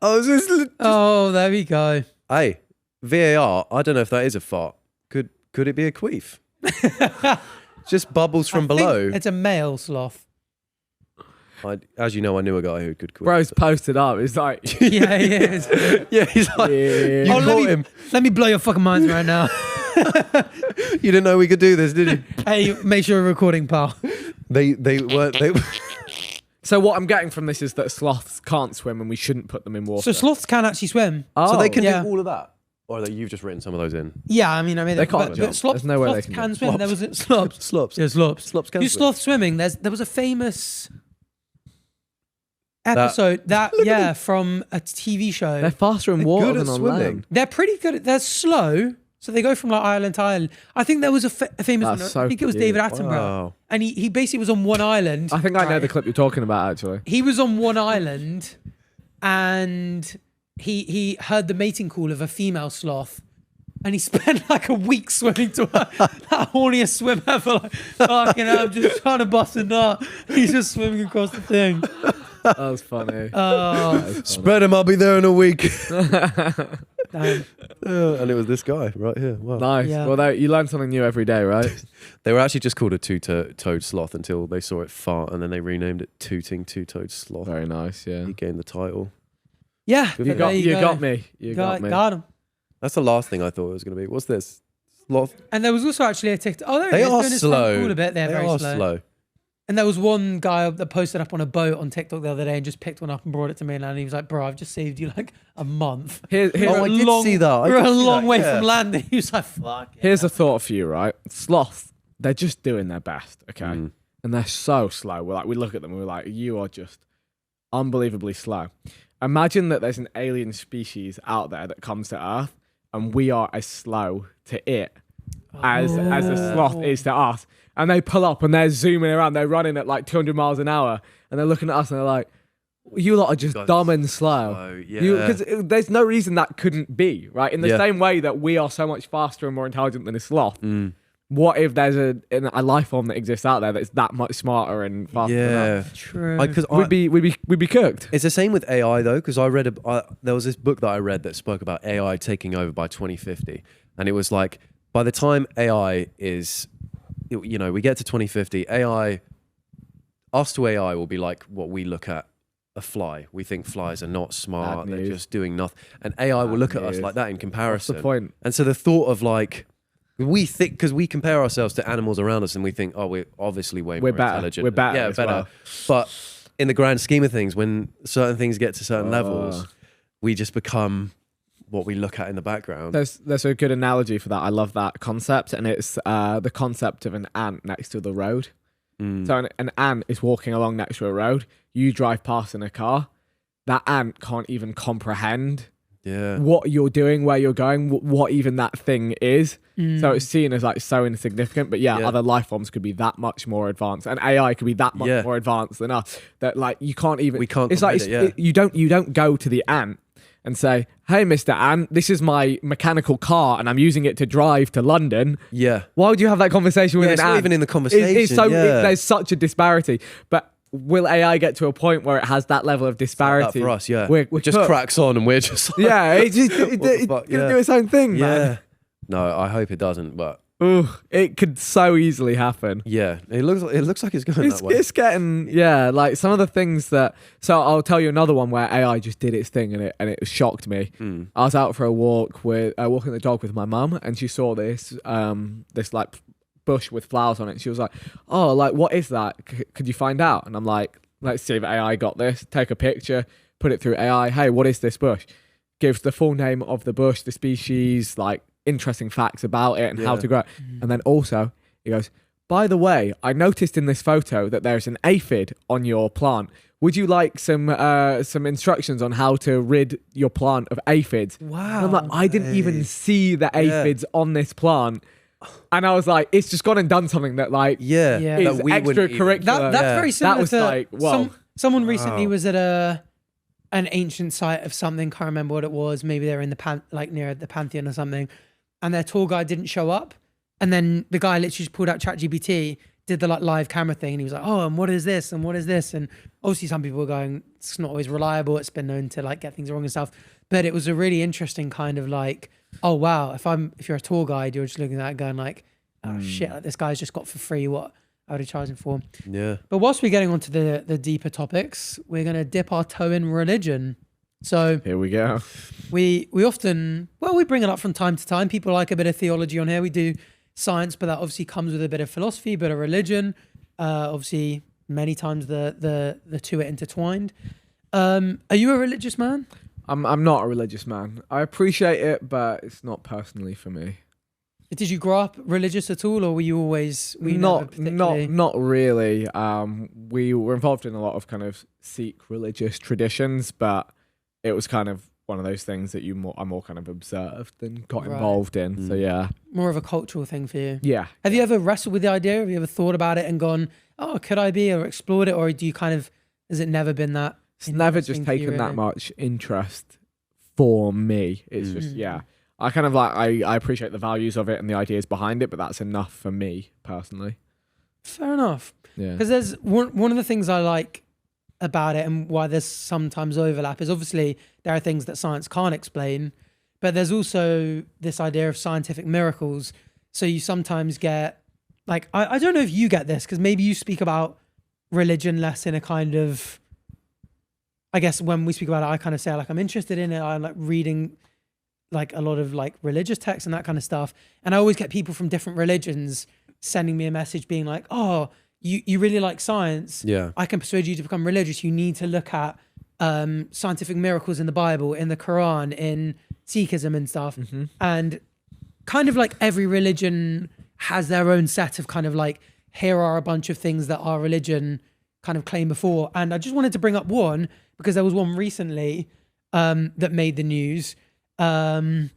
Oh, is this. Oh, there we go. Hey, VAR, I don't know if that is a fart. Could it be a queef? Just bubbles from I think below. It's a male sloth. As you know, I knew a guy who could queef. Bro's posted up. It's like, Yeah, he is. Yeah, he's like, Yeah. you Oh, caught him. let me blow your fucking minds right now. You didn't know we could do this, did you? Hey, make sure you're recording, pal. They weren't. They. so what I'm getting from this is that sloths can't swim and we shouldn't put them in water. So sloths can actually swim. So they can yeah. do all of that, or that you've just written some of those in. Yeah, I mean, They can't but jump. sloths, There's no way they sloths can can jump. swim. There was a slops. Slops. Yeah, slops. Slops can Do swim. sloths swimming? There was a famous episode from a TV show. They're faster in They're water good than at on swimming. land. They're pretty good. They're slow, so they go from like island to island. I think there was a famous That's one. so I think it was cute. David Attenborough, Wow. and he basically was on one island. I think I know right? the clip you're talking about, actually. He was on one island, and he heard the mating call of a female sloth, and he spent like a week swimming to her. That horniest swim ever. Like, fucking hell, I'm just trying to bust a nut. He's just swimming across the thing. That was funny. Oh, Spread him. I'll be there in a week. damn. And it was this guy right here. Wow. Nice. Yeah. Well, you learn something new every day, right? They were actually just called a two-toed sloth until they saw it fart, and then they renamed it Tooting Two-Toed Sloth. Very nice, yeah. He gained the title. Yeah, You there You go. got me. You got me. Got him. That's the last thing I thought it was going to be. What's this? Sloth. And there was also actually a TikTok. Oh, there They it is. are Doing his slow. Cool a bit. They're They very are slow. And there was one guy that posted up on a boat on TikTok the other day and just picked one up and brought it to me, and he was like, "Bro, I've just saved you like a month. Here's Oh, I did see that. I We're did a see long that, way yeah. from land." And he was like, "Fuck." Here's a thought for you, right? Sloths, they're just doing their best, okay? Mm. And they're so slow. We look at them and we're like, you are just unbelievably slow. Imagine that there's an alien species out there that comes to Earth and we are as slow to it as a sloth is to us. And they pull up and they're zooming around. They're running at like 200 miles an hour. And they're looking at us and they're like, you lot are just Guys, dumb and slow. slow, yeah. Because there's no reason that couldn't be, right? In the Yeah. same way that we are so much faster and more intelligent than a sloth. Mm. What if there's a life form that exists out there that's that much smarter and faster than us? Yeah. True. Because We'd be cooked. it's the same with AI though, because I read there was this book that I read that spoke about AI taking over by 2050, and it was like by the time AI is, we get to 2050, AI us to AI will be like what we look at a fly. We think flies are not smart. They're just doing nothing. And AI will look at us like that in comparison. What's the point? And so the thought of like, we think, because we compare ourselves to animals around us and we think, oh, we're obviously way more intelligent. We're better. Yeah, better. Well. But in the grand scheme of things, when certain things get to certain levels, we just become what we look at in the background. There's a good analogy for that. I love that concept. And it's the concept of an ant next to the road. So an ant is walking along next to a road. You drive past in a car. That ant can't even comprehend what you're doing, where you're going, what even that thing is. So it's seen as like so insignificant. But other life forms could be that much more advanced, and AI could be that much more advanced than us. That like you can't even. We can't. It's like you don't go to the ant and say, "Hey, Mr. Ant, this is my mechanical car, and I'm using it to drive to London." Yeah. Why would you have that conversation with an ant? Not even in the conversation. There's such a disparity. But will AI get to a point where it has that level of disparity? For us, We're just cracks on, and we're just like, it's gonna do its own thing, man. No, I hope it doesn't, but it could so easily happen. Yeah, it looks like it's going that way. It's getting like some of the things that. So I'll tell you another one where AI just did its thing and it shocked me. I was out for a walk walking the dog with my mum, and she saw this like bush with flowers on it. She was like, "Oh, like what is that? Could you find out?" And I'm like, "Let's see if AI got this. Take a picture, put it through AI. Hey, what is this bush?" Gives the full name of the bush, the species, like interesting facts about it and how to grow it. And then also he goes, "By the way, I noticed in this photo that there's an aphid on your plant. Would you like some instructions on how to rid your plant of aphids?" Wow. And I'm like, I didn't even see the aphids on this plant. And I was like, it's just gone and done something that like is extracurricular. That's very similar that was to like, whoa. Someone recently was at an ancient site of something, can't remember what it was. Maybe they're in the near the Pantheon or something, and their tour guide didn't show up. And then the guy literally just pulled out ChatGPT, did the like live camera thing, and he was like, "Oh, and what is this? And what is this?" And obviously some people were going, "It's not always reliable. It's been known to like get things wrong and stuff." But it was a really interesting kind of like, oh wow, if you're a tour guide, you're just looking at that going like, oh shit, like this guy's just got for free what I would have charged him for. Yeah. But whilst we're getting onto the deeper topics, we're gonna dip our toe in religion. So here we go. We often, we bring it up from time to time. People like a bit of theology on here. We do science, but that obviously comes with a bit of philosophy, a bit of religion. Obviously, many times the two are intertwined. Are you a religious man? I'm not a religious man. I appreciate it, but it's not personally for me. Did you grow up religious at all, or were you always not really? We were involved in a lot of kind of Sikh religious traditions, but it was kind of one of those things that I more kind of observed than got involved in. So yeah, more of a cultural thing for you. Yeah. Have you ever wrestled with the idea? Have you ever thought about it and gone, "Oh, could I be?" or explored it, or do you has it never been that? It's never just taken that much interest for me. It's just I kind of like I appreciate the values of it and the ideas behind it, but that's enough for me personally. Fair enough. Yeah. Because there's one of the things I like about it and why there's sometimes overlap is obviously there are things that science can't explain, but there's also this idea of scientific miracles. So you sometimes get like, I don't know if you get this, because maybe you speak about religion less in a kind of, I guess when we speak about it, I kind of say like I'm interested in it. I like reading like a lot of like religious texts and that kind of stuff. And I always get people from different religions sending me a message being like, "Oh, you really like science. Yeah. I can persuade you to become religious. You need to look at scientific miracles in the Bible, in the Quran, in Sikhism and stuff." Mm-hmm. And kind of like every religion has their own set of kind of like, here are a bunch of things that our religion kind of claimed before. And I just wanted to bring up one, because there was one recently that made the news. And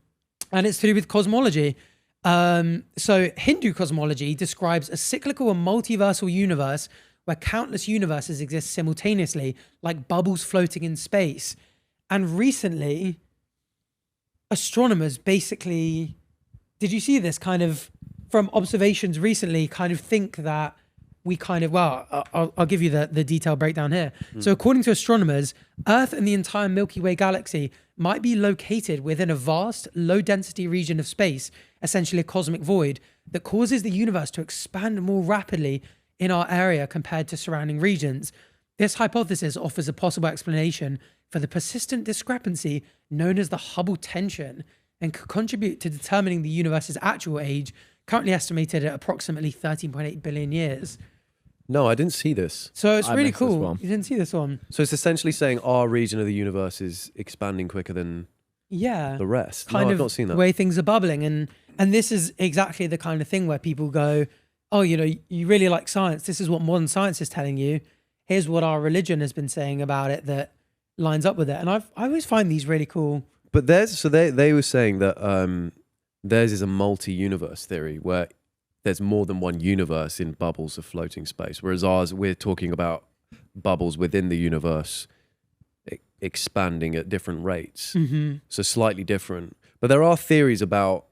it's to do with cosmology. So Hindu cosmology describes a cyclical and multiversal universe where countless universes exist simultaneously, like bubbles floating in space. And recently, astronomers basically, did you see this kind of from observations recently, kind of think that we kind of, I'll give you the detailed breakdown here. So according to astronomers, Earth and the entire Milky Way galaxy might be located within a vast, low-density region of space, essentially a cosmic void, that causes the universe to expand more rapidly in our area compared to surrounding regions. This hypothesis offers a possible explanation for the persistent discrepancy known as the Hubble tension and could contribute to determining the universe's actual age, currently estimated at approximately 13.8 billion years. No, I didn't see this. So it's I really missed this cool. one. You didn't see this one? So it's essentially saying our region of the universe is expanding quicker than Yeah. the rest. Kind No, of I've not seen the that. way things are bubbling. And this is exactly the kind of thing where people go, oh, you know, you really like science. This is what modern science is telling you. Here's what our religion has been saying about it that lines up with it. And I always find these really cool. But they were saying that theirs is a multi-universe theory where there's more than one universe in bubbles of floating space, whereas ours, we're talking about bubbles within the universe expanding at different rates. So slightly different. But there are theories about,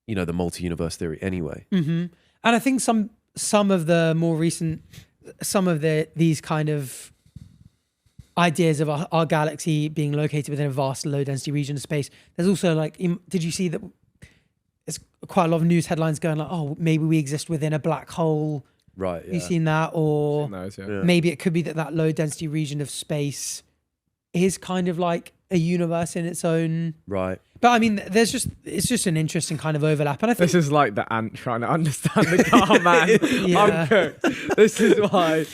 you know, the multi-universe theory anyway. And I think some of the more recent, these kind of ideas of our galaxy being located within a vast low density region of space. There's also like, did you see that it's quite a lot of news headlines going like, oh, maybe we exist within a black hole. Right. Yeah. You seen that? Or Yeah. maybe it could be that low density region of space is kind of like a universe in its own. Right. But I mean, it's just an interesting kind of overlap. And I think This is like the ant trying to understand the car, man. Yeah. I'm cooked. This is why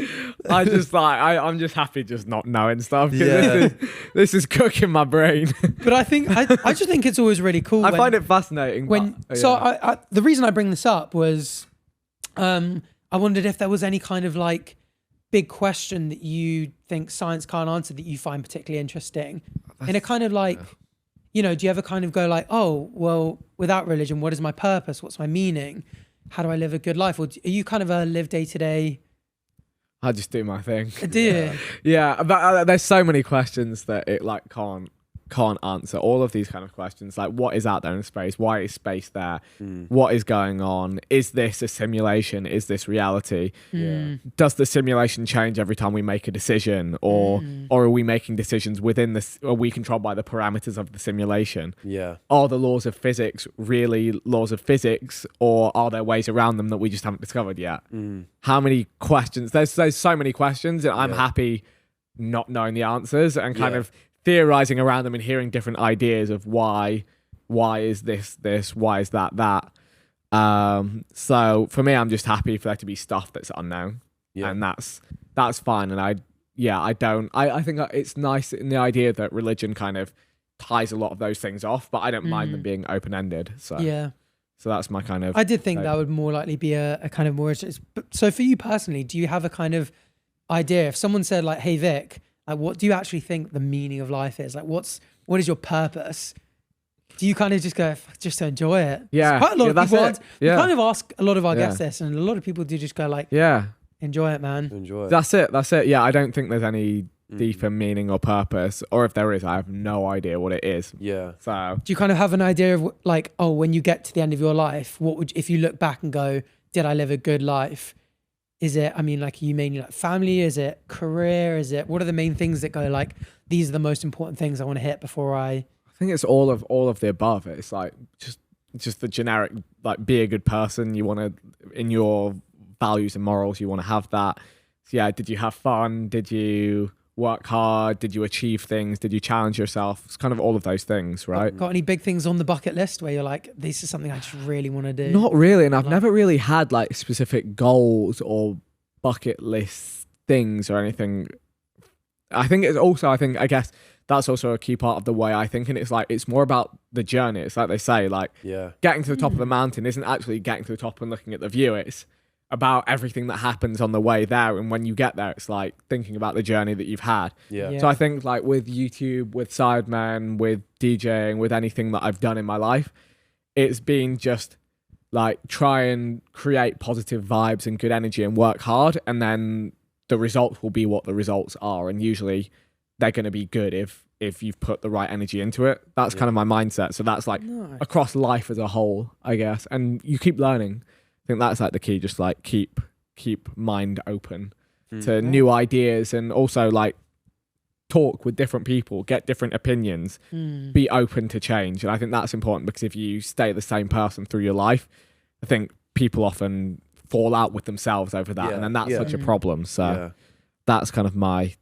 I'm just happy just not knowing stuff. 'Cause Yeah. this is cooking my brain. but I think I just think it's always really cool. I find it fascinating. The reason I bring this up was I wondered if there was any kind of like big question that you think science can't answer that you find particularly interesting. In a kind of like, you know, do you ever kind of go like, oh, well, without religion, what is my purpose? What's my meaning? How do I live a good life? Or are you kind of a live day to day? I just do my thing. Do you? Yeah, but there's so many questions that it like can't answer. All of these kind of questions, like what is out there in space? Why is space there? What is going on? Is this a simulation? Is this reality? Does the simulation change every time we make a decision, or are we making decisions within this? Are we controlled by the parameters of the simulation? Yeah. Are the laws of physics really laws of physics, or are there ways around them that we just haven't discovered yet? How many questions? There's so many questions, and I'm happy not knowing the answers and kind of theorizing around them and hearing different ideas of why is this, why is that. So for me, I'm just happy for there to be stuff that's unknown, and that's fine. And I think it's nice in the idea that religion kind of ties a lot of those things off, but I don't mind them being open-ended. So so that's my kind of. I did think that would more likely be a kind of more. So for you personally, do you have a kind of idea? If someone said like, "Hey Vic, like, what do you actually think the meaning of life is? Like, what is your purpose?" Do you kind of just go, just to enjoy it? Yeah. Quite a lot of that's people. it. We kind of ask a lot of our guests Yeah. this, and a lot of people do just go like, Yeah. enjoy it, man. Enjoy it. That's it. Yeah, I don't think there's any deeper meaning or purpose, or if there is, I have no idea what it is. Yeah. So Do you kind of have an idea of like, oh, when you get to the end of your life, what would, if you look back and go, did I live a good life? Is it, I mean, like, you mainly like family? Is it career? Is it, what are the main things that go like, these are the most important things I want to hit before I think it's all of the above. It's like just the generic, like, be a good person. You want to, in your values and morals, you want to have that. So yeah, did you have fun? Did you work hard? Did you achieve things? Did you challenge yourself? It's kind of all of those things, right? got any big things on the bucket list where you're like, this is something I just really want to do? Not really, and I've never really had like specific goals or bucket list things or anything. I guess that's also a key part of the way I think, and it's like, it's more about the journey. It's like they say, like, getting to the top of the mountain isn't actually getting to the top and looking at the view. It's about everything that happens on the way there, and when you get there, it's like thinking about the journey that you've had. Yeah. So I think, like, with YouTube, with Sidemen, with DJing, with anything that I've done in my life, it's been just like try and create positive vibes and good energy and work hard, and then the results will be what the results are, and usually they're going to be good if you've put the right energy into it. That's kind of my mindset. So that's like across life as a whole, I guess. And you keep learning. I think that's like the key. Just like keep mind open to new ideas, and also like talk with different people, get different opinions, be open to change. And I think that's important, because if you stay the same person through your life, I think people often fall out with themselves over that, and then that's such a problem. So that's kind of my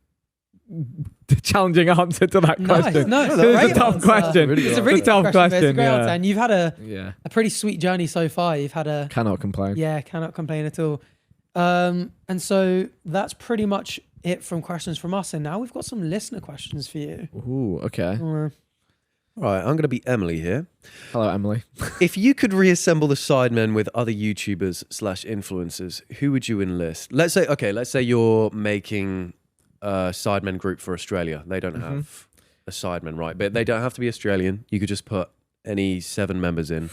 challenging answer to that question. No, it's a tough question. It's a really tough question. It's a great answer, and you've had a pretty sweet journey so far. You've had a cannot complain. Yeah, cannot complain at all. And so that's pretty much it from questions from us. And now we've got some listener questions for you. Ooh, okay. All right, I'm going to be Emily here. Hello, Emily. If you could reassemble the Sidemen with other YouTubers/influencers, who would you enlist? Let's say you're making a Sidemen group for Australia. They don't have a Sidemen, right? But they don't have to be Australian. You could just put any 7 members in.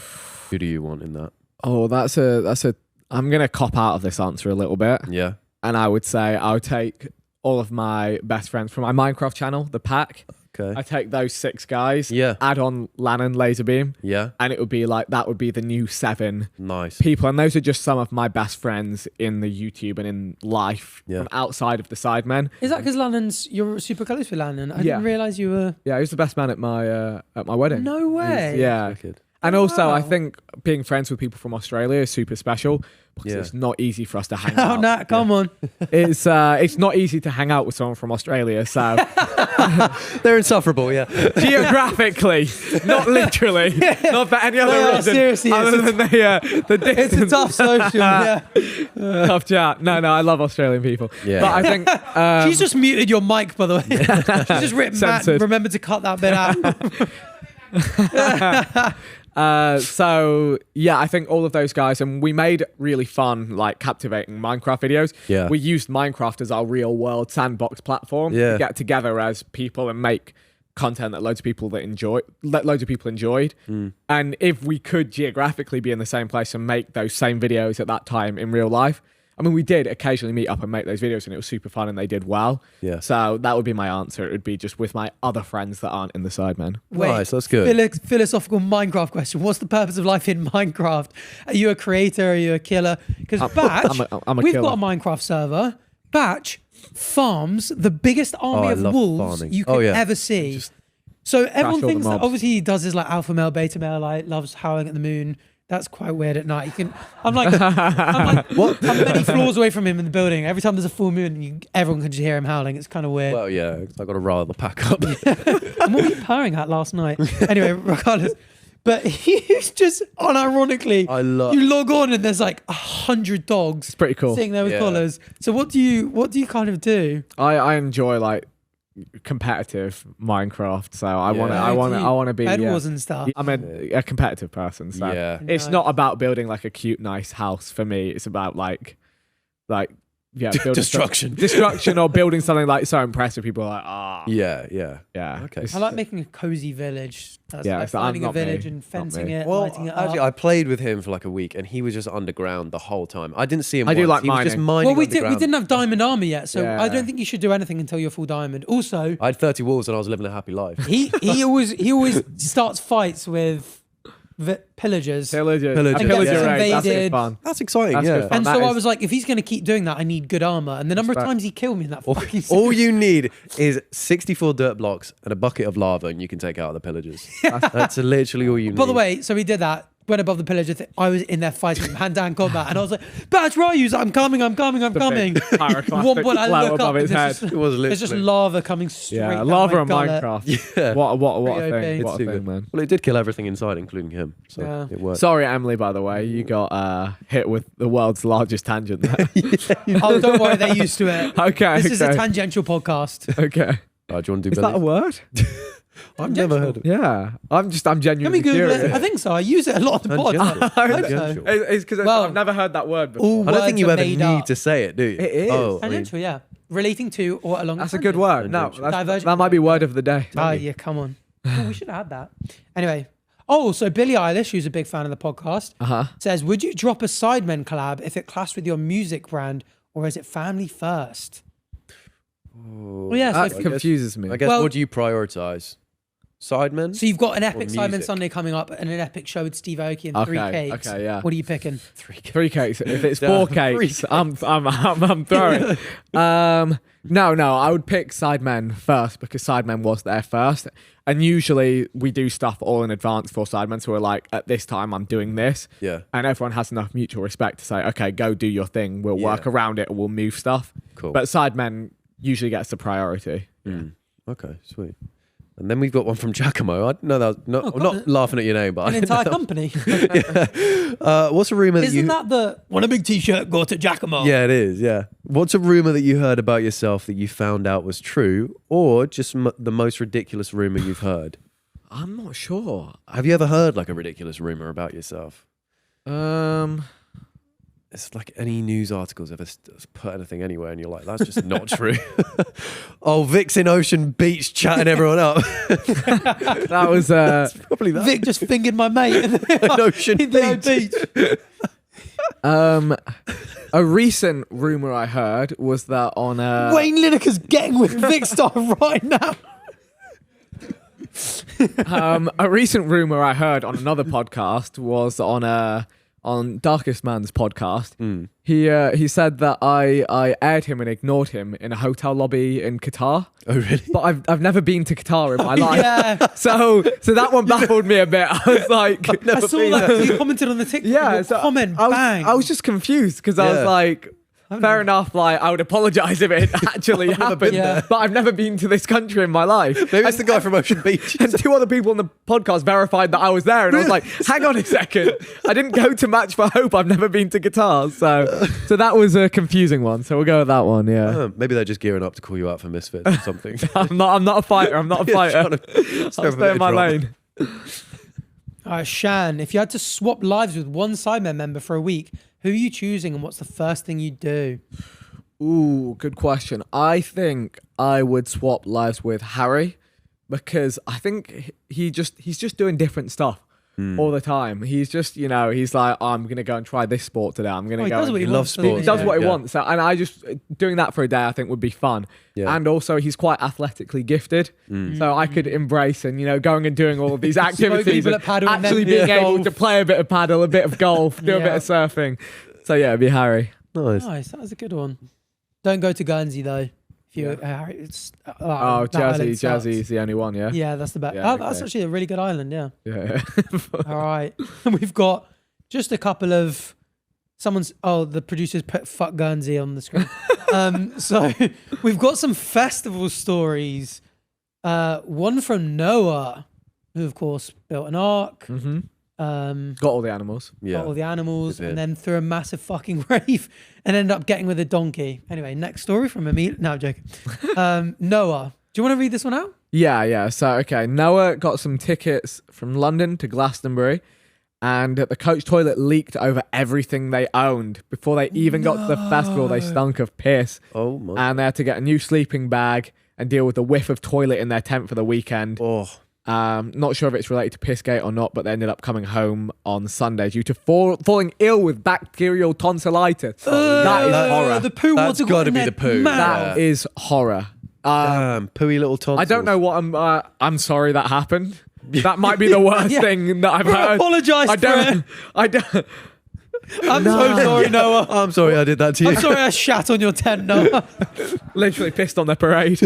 Who do you want in that? Oh, that's a. I'm going to cop out of this answer a little bit. Yeah. And I would say I would take all of my best friends from my Minecraft channel, the pack. Okay. I take those 6 guys. Yeah. Add on Lannon, Laserbeam. Yeah. And it would be like, that would be the new 7 Nice people. And those are just some of my best friends in the YouTube and in life from outside of the Sidemen. Is that because you're super close with Lannon? I didn't realise you were. Yeah, he was the best man at my wedding. No way. Yeah. And also, I think being friends with people from Australia is super special because it's not easy for us to hang out. Oh, Nat, come on. It's not easy to hang out with someone from Australia, so they're insufferable. Yeah, geographically, not literally, not for any other reason. Seriously, other than the distance. It's a tough social. Tough chat. No, I love Australian people. Yeah, but I think she's just muted your mic, by the way. She's just written, Matt, remember to cut that bit out. So yeah, I think all of those guys, and we made really fun, like captivating Minecraft videos. Yeah, we used Minecraft as our real world sandbox platform to get together as people and make content that loads of people enjoyed. And if we could geographically be in the same place and make those same videos at that time in real life, I mean, we did occasionally meet up and make those videos, and it was super fun, and they did well. Yeah. So that would be my answer. It would be just with my other friends that aren't in the Sidemen. Nice, that's good. Philosophical Minecraft question. What's the purpose of life in Minecraft? Are you a creator? Are you a killer? Because Batch, we've got a Minecraft server. Batch farms the biggest army of wolves you could ever see. So everyone thinks that obviously he does his like alpha male, beta male, like loves howling at the moon. That's quite weird at night. I'm like, what? I'm many floors away from him in the building. Every time there's a full moon, everyone can just hear him howling. It's kind of weird. Well, yeah, I got to rile the pack up. And what were you purring at last night? Anyway, regardless. But he's just unironically, you log on and there's like 100 dogs. It's pretty cool. Sitting there with collars. So what do you kind of do? I enjoy like competitive Minecraft, so I want to be Bed Wars and stuff. I'm a competitive person, so it's not about building like a cute nice house for me. It's about like destruction or building something like so impressive people are like yeah. Okay, I like making a cozy village. That's like so finding a village and fencing it, lighting it actually, up. I played with him for like a week, and he was just underground the whole time. I didn't see him. I do like he was just mining. mining. Well, we didn't have diamond armor yet, so Yeah. I don't think you should do anything until you're full diamond. Also, I had 30 wolves, and I was living a happy life. he always starts fights with pillagers. Pillager gets raid. That's invaded. fun. That's exciting. That's good fun. And That so I is- was like, if he's going to keep doing that, I need good armor. And the number of times he killed me in that fucking All you need is 64 dirt blocks and a bucket of lava, and you can take out the pillagers. That's literally all you need. By the way, so we did that. Went above the pillager. I was in there fighting hand-to-hand combat, and I was like, "Batch, where are you?" He's like, I'm coming. One point, I look up, and there's just lava coming straight. Yeah, down lava my and gullet. Minecraft. Yeah. What a Pretty thing! OP. What a Too thing, good. man. Well, it did kill everything inside, including him. So Yeah. it worked. Sorry, Emily. By the way, you got hit with the world's largest tangent there. Oh, don't worry, they're used to it. Okay, This is a tangential podcast. Okay. Do you want to do Is that a word? I've never heard of it. Yeah. I'm Let me genuinely Google curious. it. I think so. I use it a lot on the pod. Tangential. I hope so. Tangential. It's because Well, I've never heard that word before. All I don't think words you are ever made need up. to say it, do you? It is. Oh, Tangential, yeah. Relating to or along. That's the a good tangent. word. No, Divergent. that might be word of the day. Oh, yeah, come on. Oh, we should have had that. Anyway. Oh, so Billie Eilish, who's a big fan of the podcast, says, would you drop a Sidemen collab if it clashed with your music brand, or is it family first? Well, yeah, That so confuses me. I guess, Well- what do you prioritize? Sidemen? So you've got an epic Sidemen music? Sunday coming up and an epic show with Steve Aoki and 3 cakes. Okay, yeah. What are you picking? 3 cakes. If it's 4 cakes, I'm throwing. No, I would pick Sidemen first because Sidemen was there first. And usually we do stuff all in advance for Sidemen. So we're like, at this time, I'm doing this. Yeah. And everyone has enough mutual respect to say, okay, go do your thing. We'll work around it or we'll move stuff. Cool. But Sidemen usually gets the priority. Okay, sweet. And then we've got one from Giacomo. I know that. I'm not laughing at your name, but An entire company. What's a rumor that Isn't that the want a big t-shirt? Go to Giacomo. Yeah, it is. Yeah. What's a rumor that you heard about yourself that you found out was true, or just the most ridiculous rumor you've heard? I'm not sure. Have you ever heard like a ridiculous rumor about yourself? It's like any news articles ever put anything anywhere, and you're like, that's just not true. Oh, Vic's in Ocean Beach chatting everyone up. That was Probably that. Vic just fingered my mate in Ocean the Beach. a recent rumor I heard was that on Wayne Lineker's getting with Vikkstar right now. a recent rumor I heard on another podcast was on Darkest Man's podcast. He said that I aired him and ignored him in a hotel lobby in Qatar. Oh, really? But I've never been to Qatar in my life. Yeah. So that one baffled me a bit. I was like, I saw that you commented on the TikTok. yeah, so comment, I was just confused because I was like, fair enough, like I would apologise if it actually happened, there. but I've never been to this country in my life. Maybe it's the guy from Ocean Beach. And 2 other people on the podcast verified that I was there, and I was like, hang on a second, I didn't go to Match for Hope, I've never been to Qatar, so that was a confusing one, so we'll go with that one, yeah. Maybe they're just gearing up to call you out for misfits or something. I'm not a fighter, I'll stay in my lane. All right, Shan, if you had to swap lives with one Sidemen member for a week, who are you choosing and what's the first thing you'd do? Ooh, good question. I think I would swap lives with Harry because I think he's just doing different stuff all the time. He's just, he's like, oh, I'm going to go and try this sport today. I'm going to go. He does what he loves wants. sports. He does what he wants. So, and I just, doing that for a day, I think would be fun. Yeah. And also he's quite athletically gifted. So I could embrace and, going and doing all of these activities. people at paddle and actually then being able golf. to play a bit of paddle, a bit of golf, do a bit of surfing. So yeah, it'd be Harry. Nice, that was a good one. Don't go to Guernsey though. If you, it's Jazzy is the only one, yeah? Yeah, that's the best. Yeah, That's actually a really good island, yeah. Yeah. All right. We've got just a couple of the producers put fuck Guernsey on the screen. So we've got some festival stories. One from Noah, who of course built an ark. Got all the animals. Got all the animals, Good and bit. then threw a massive fucking rave and ended up getting with a donkey. Anyway, next story from Emil. No, I'm joking. Noah, do you want to read this one out? Yeah. So, okay. Noah got some tickets from London to Glastonbury, and the coach toilet leaked over everything they owned. Before they even got to the festival, they stunk of piss. Oh, my. And they had to get a new sleeping bag and deal with the whiff of toilet in their tent for the weekend. Oh. Not sure if it's related to Pissgate or not, but they ended up coming home on Sunday due to falling ill with bacterial tonsillitis. That is horror. The poo That's wasn't gotta in be their the poo. mouth. That is horror. Damn, pooey little tonsils. I don't know what I'm sorry that happened. That might be the worst thing that I've heard. Apologise for it. I'm so sorry, Noah. I'm sorry I did that to you. I'm sorry I shat on your tent, Noah. Literally pissed on their parade.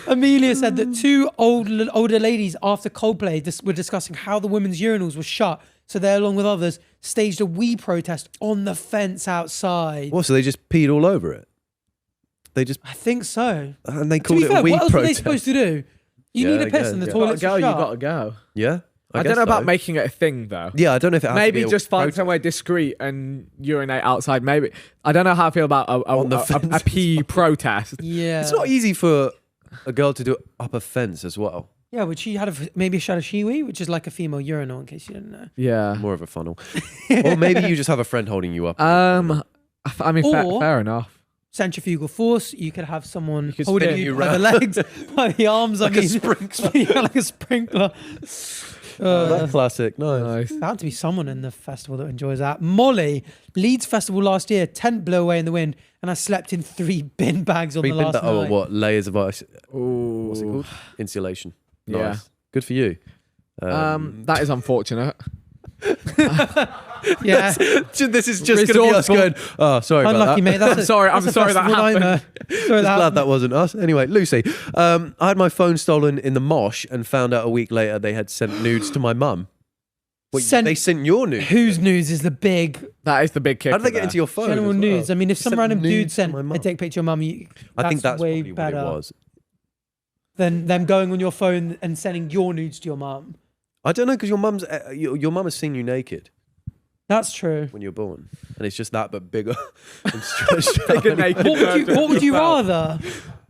Amelia said that 2 older ladies after Coldplay were discussing how the women's urinals were shut, so they, along with others, staged a wee protest on the fence outside. What, so they just peed all over it? They just, I think so. and they To called be it fair, a wee what else were they protest. supposed to do? You Yeah, need a I piss guess, and the yeah. toilet's You shut. gotta go. Yeah? I don't guess know about so. making it a thing though. Yeah, I don't know if it has to Maybe be a just find protest. somewhere discreet and urinate outside. Maybe I don't know how I feel about On the a fence. pee protest. Yeah. It's not easy for a girl to do it up a fence as well. Yeah, but she had maybe a shiwi, which is like a female urinal, in case you didn't know. Yeah. More of a funnel. Or maybe you just have a friend holding you up. I mean, Or- fair enough. Centrifugal force, you could have someone could holding spin you you by the legs, by the arms. Like I a mean, sprinkler. Yeah, like a sprinkler. That classic. Nice. Nice. Bound to be someone in the festival that enjoys that. Molly, Leeds Festival last year, tent blew away in the wind and I slept in 3 bin bags on the last night. Oh, what layers of ice? Ooh. What's it called? Insulation. Nice. Yeah. Good for you. That is unfortunate. Yeah. This is just going to be us going, oh, sorry Unlucky, about that. mate. I'm sorry that happened. Glad that wasn't us. Anyway, Lucy, I had my phone stolen in the mosh and found out a week later they had sent nudes to my mum. They sent your nudes? Whose news is the big That is the big kick. How did they get into your phone? general as well? news? I mean, if some random dude nudes to sent my a mum. dick picture of mum, I think that's way probably better what it was. than them going on your phone and sending your nudes to your mum. I don't know, because your mum has seen you naked That's true. when you were born, and it's just that, but bigger and stretched Bigger out. naked What would you version. rather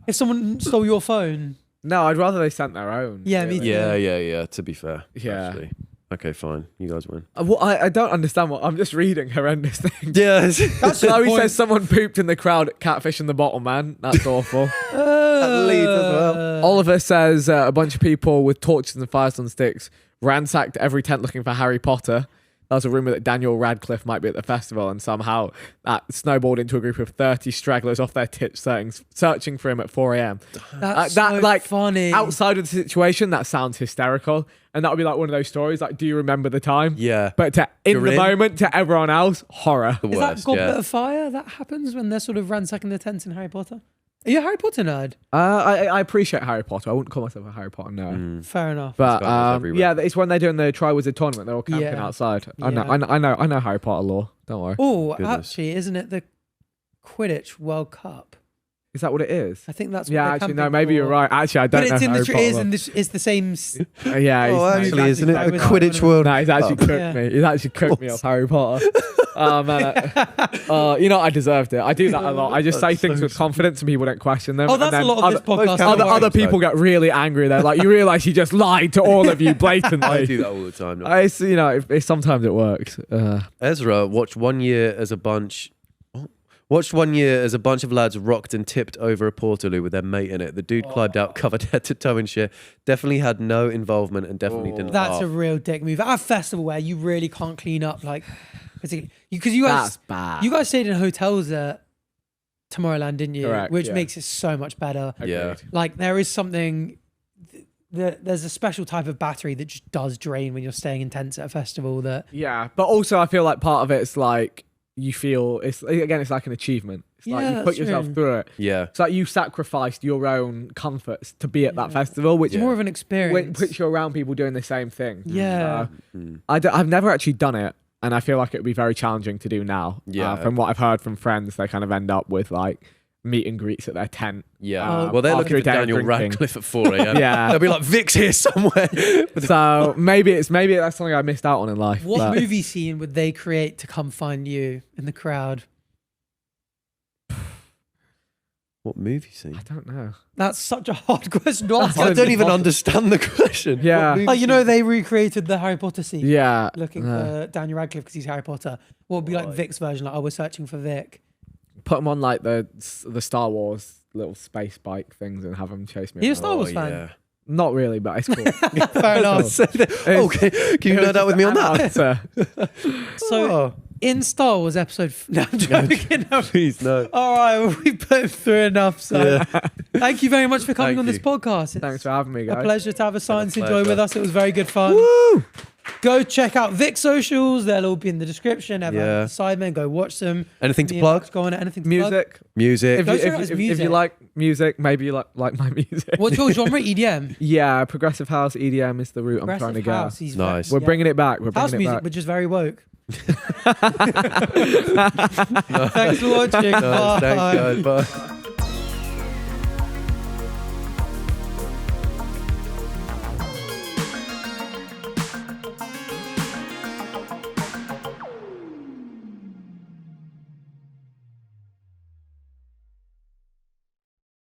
if someone stole your phone? No, I'd rather they sent their own. Yeah, me too. Yeah. To be fair, Yeah. actually. Okay, fine. You guys win. I don't understand what I'm just reading horrendous things. Yeah. That's the Chloe point. says someone pooped in the crowd at Catfish in the Bottle, man. That's awful. That leads as well. Oliver says a bunch of people with torches and fires on sticks ransacked every tent looking for Harry Potter. There was a rumour that Daniel Radcliffe might be at the festival, and somehow that snowballed into a group of 30 stragglers off their tits searching for him at 4 a.m. That's so funny. Outside of the situation, that sounds hysterical. And that would be like one of those stories, like, do you remember the time? Yeah. But in the moment, to everyone else, horror. The Is worst, that Goblet of Fire that happens when they're sort of ransacking the tents in Harry Potter? Are you a Harry Potter nerd? I appreciate Harry Potter. I wouldn't call myself a Harry Potter nerd. Fair enough. But everywhere. yeah, it's when they're doing the Triwizard tournament. They're all camping Yeah. outside. Yeah. I know Harry Potter lore. Don't worry. Oh, Goodness. actually, isn't it the Quidditch World Cup? Is that what it is? I think that's what Yeah, they're actually, camping no, maybe for. you're right. Actually, I don't But know it's in Harry the Potter it is lore. in the it's the same. Yeah, Oh, he's actually, isn't it? exactly The that Quidditch one. World No, he's actually cooked Yeah. me. He's actually cooked me off Harry Potter. Oh, man. You know, I deserved it. I do that a lot. I just say things with confidence and people don't question them. Oh, and that's a then lot of this podcast. don't worry. Other people get really angry. They're like, you realise he just lied to all of you blatantly. I do that all the time. You know, sometimes it works. Ezra watched 1 year as a bunch. Watched 1 year as a bunch of lads rocked and tipped over a portaloo with their mate in it. The dude climbed out covered head to toe in shit. Definitely had no involvement and definitely didn't That's laugh. a real dick move. At a festival where you really can't clean up, like, because you That's guys, bad. you guys stayed in hotels at Tomorrowland, didn't you? Correct, Which yeah. makes it so much better. Yeah. Like, there is something. There's a special type of battery that just does drain when you're staying in tents at a festival. That Yeah, but also I feel like part of it's like you feel it's like an achievement. It's like Yeah, you put that's yourself true. through it. Yeah. It's like you sacrificed your own comforts to be at that festival, which it's more of an experience. puts you around people doing the same thing. Yeah. So, I've never actually done it, and I feel like it would be very challenging to do now. Yeah. From what I've heard from friends, they kind of end up with like meet and greets at their tent. Yeah. Well, they're after looking a for day of Daniel drinking. Radcliffe at 4 a.m. Yeah. They'll be like, Vic's here somewhere. So maybe that's something I missed out on in life. What but- movie scene would they create to come find you in the crowd? What movie scene? I don't know. That's such a hard question to answer. I don't even understand the question. Yeah. What movie Like, you know, they recreated the Harry Potter scene. Yeah. Looking for Daniel Radcliffe because he's Harry Potter. What would be like Vic's version? Like, oh, we're searching for Vic. Put them on like the Star Wars little space bike things and have them chase me. Are you a around. Star Wars fan? yeah. Not really, but it's cool. Fair enough. Okay, can you nerd out with me on that? So, in Star Wars episode... No, I'm joking. No. Please, no. All right, well, we put through enough. So, thank you very much for coming Thank on this you. podcast. It's Thanks for having me, a guys. pleasure to have a science enjoy pleasure. with us. It was very good fun. Woo! Go check out Vic's socials. They'll all be in the description. Yeah. Sidemen, go watch them. Anything to Me and plug? Max, go on it. Anything to plug? Music. Music. If Go you, check if, out his if music. you like music, maybe you like my music. What's your genre? EDM. Yeah, progressive house, EDM is the route I'm trying to Progressive go. house. He's Nice. We're bringing it back. We're house bringing it music, back. but just very woke. Thanks for watching. No, Bye. thanks, guys. Bye.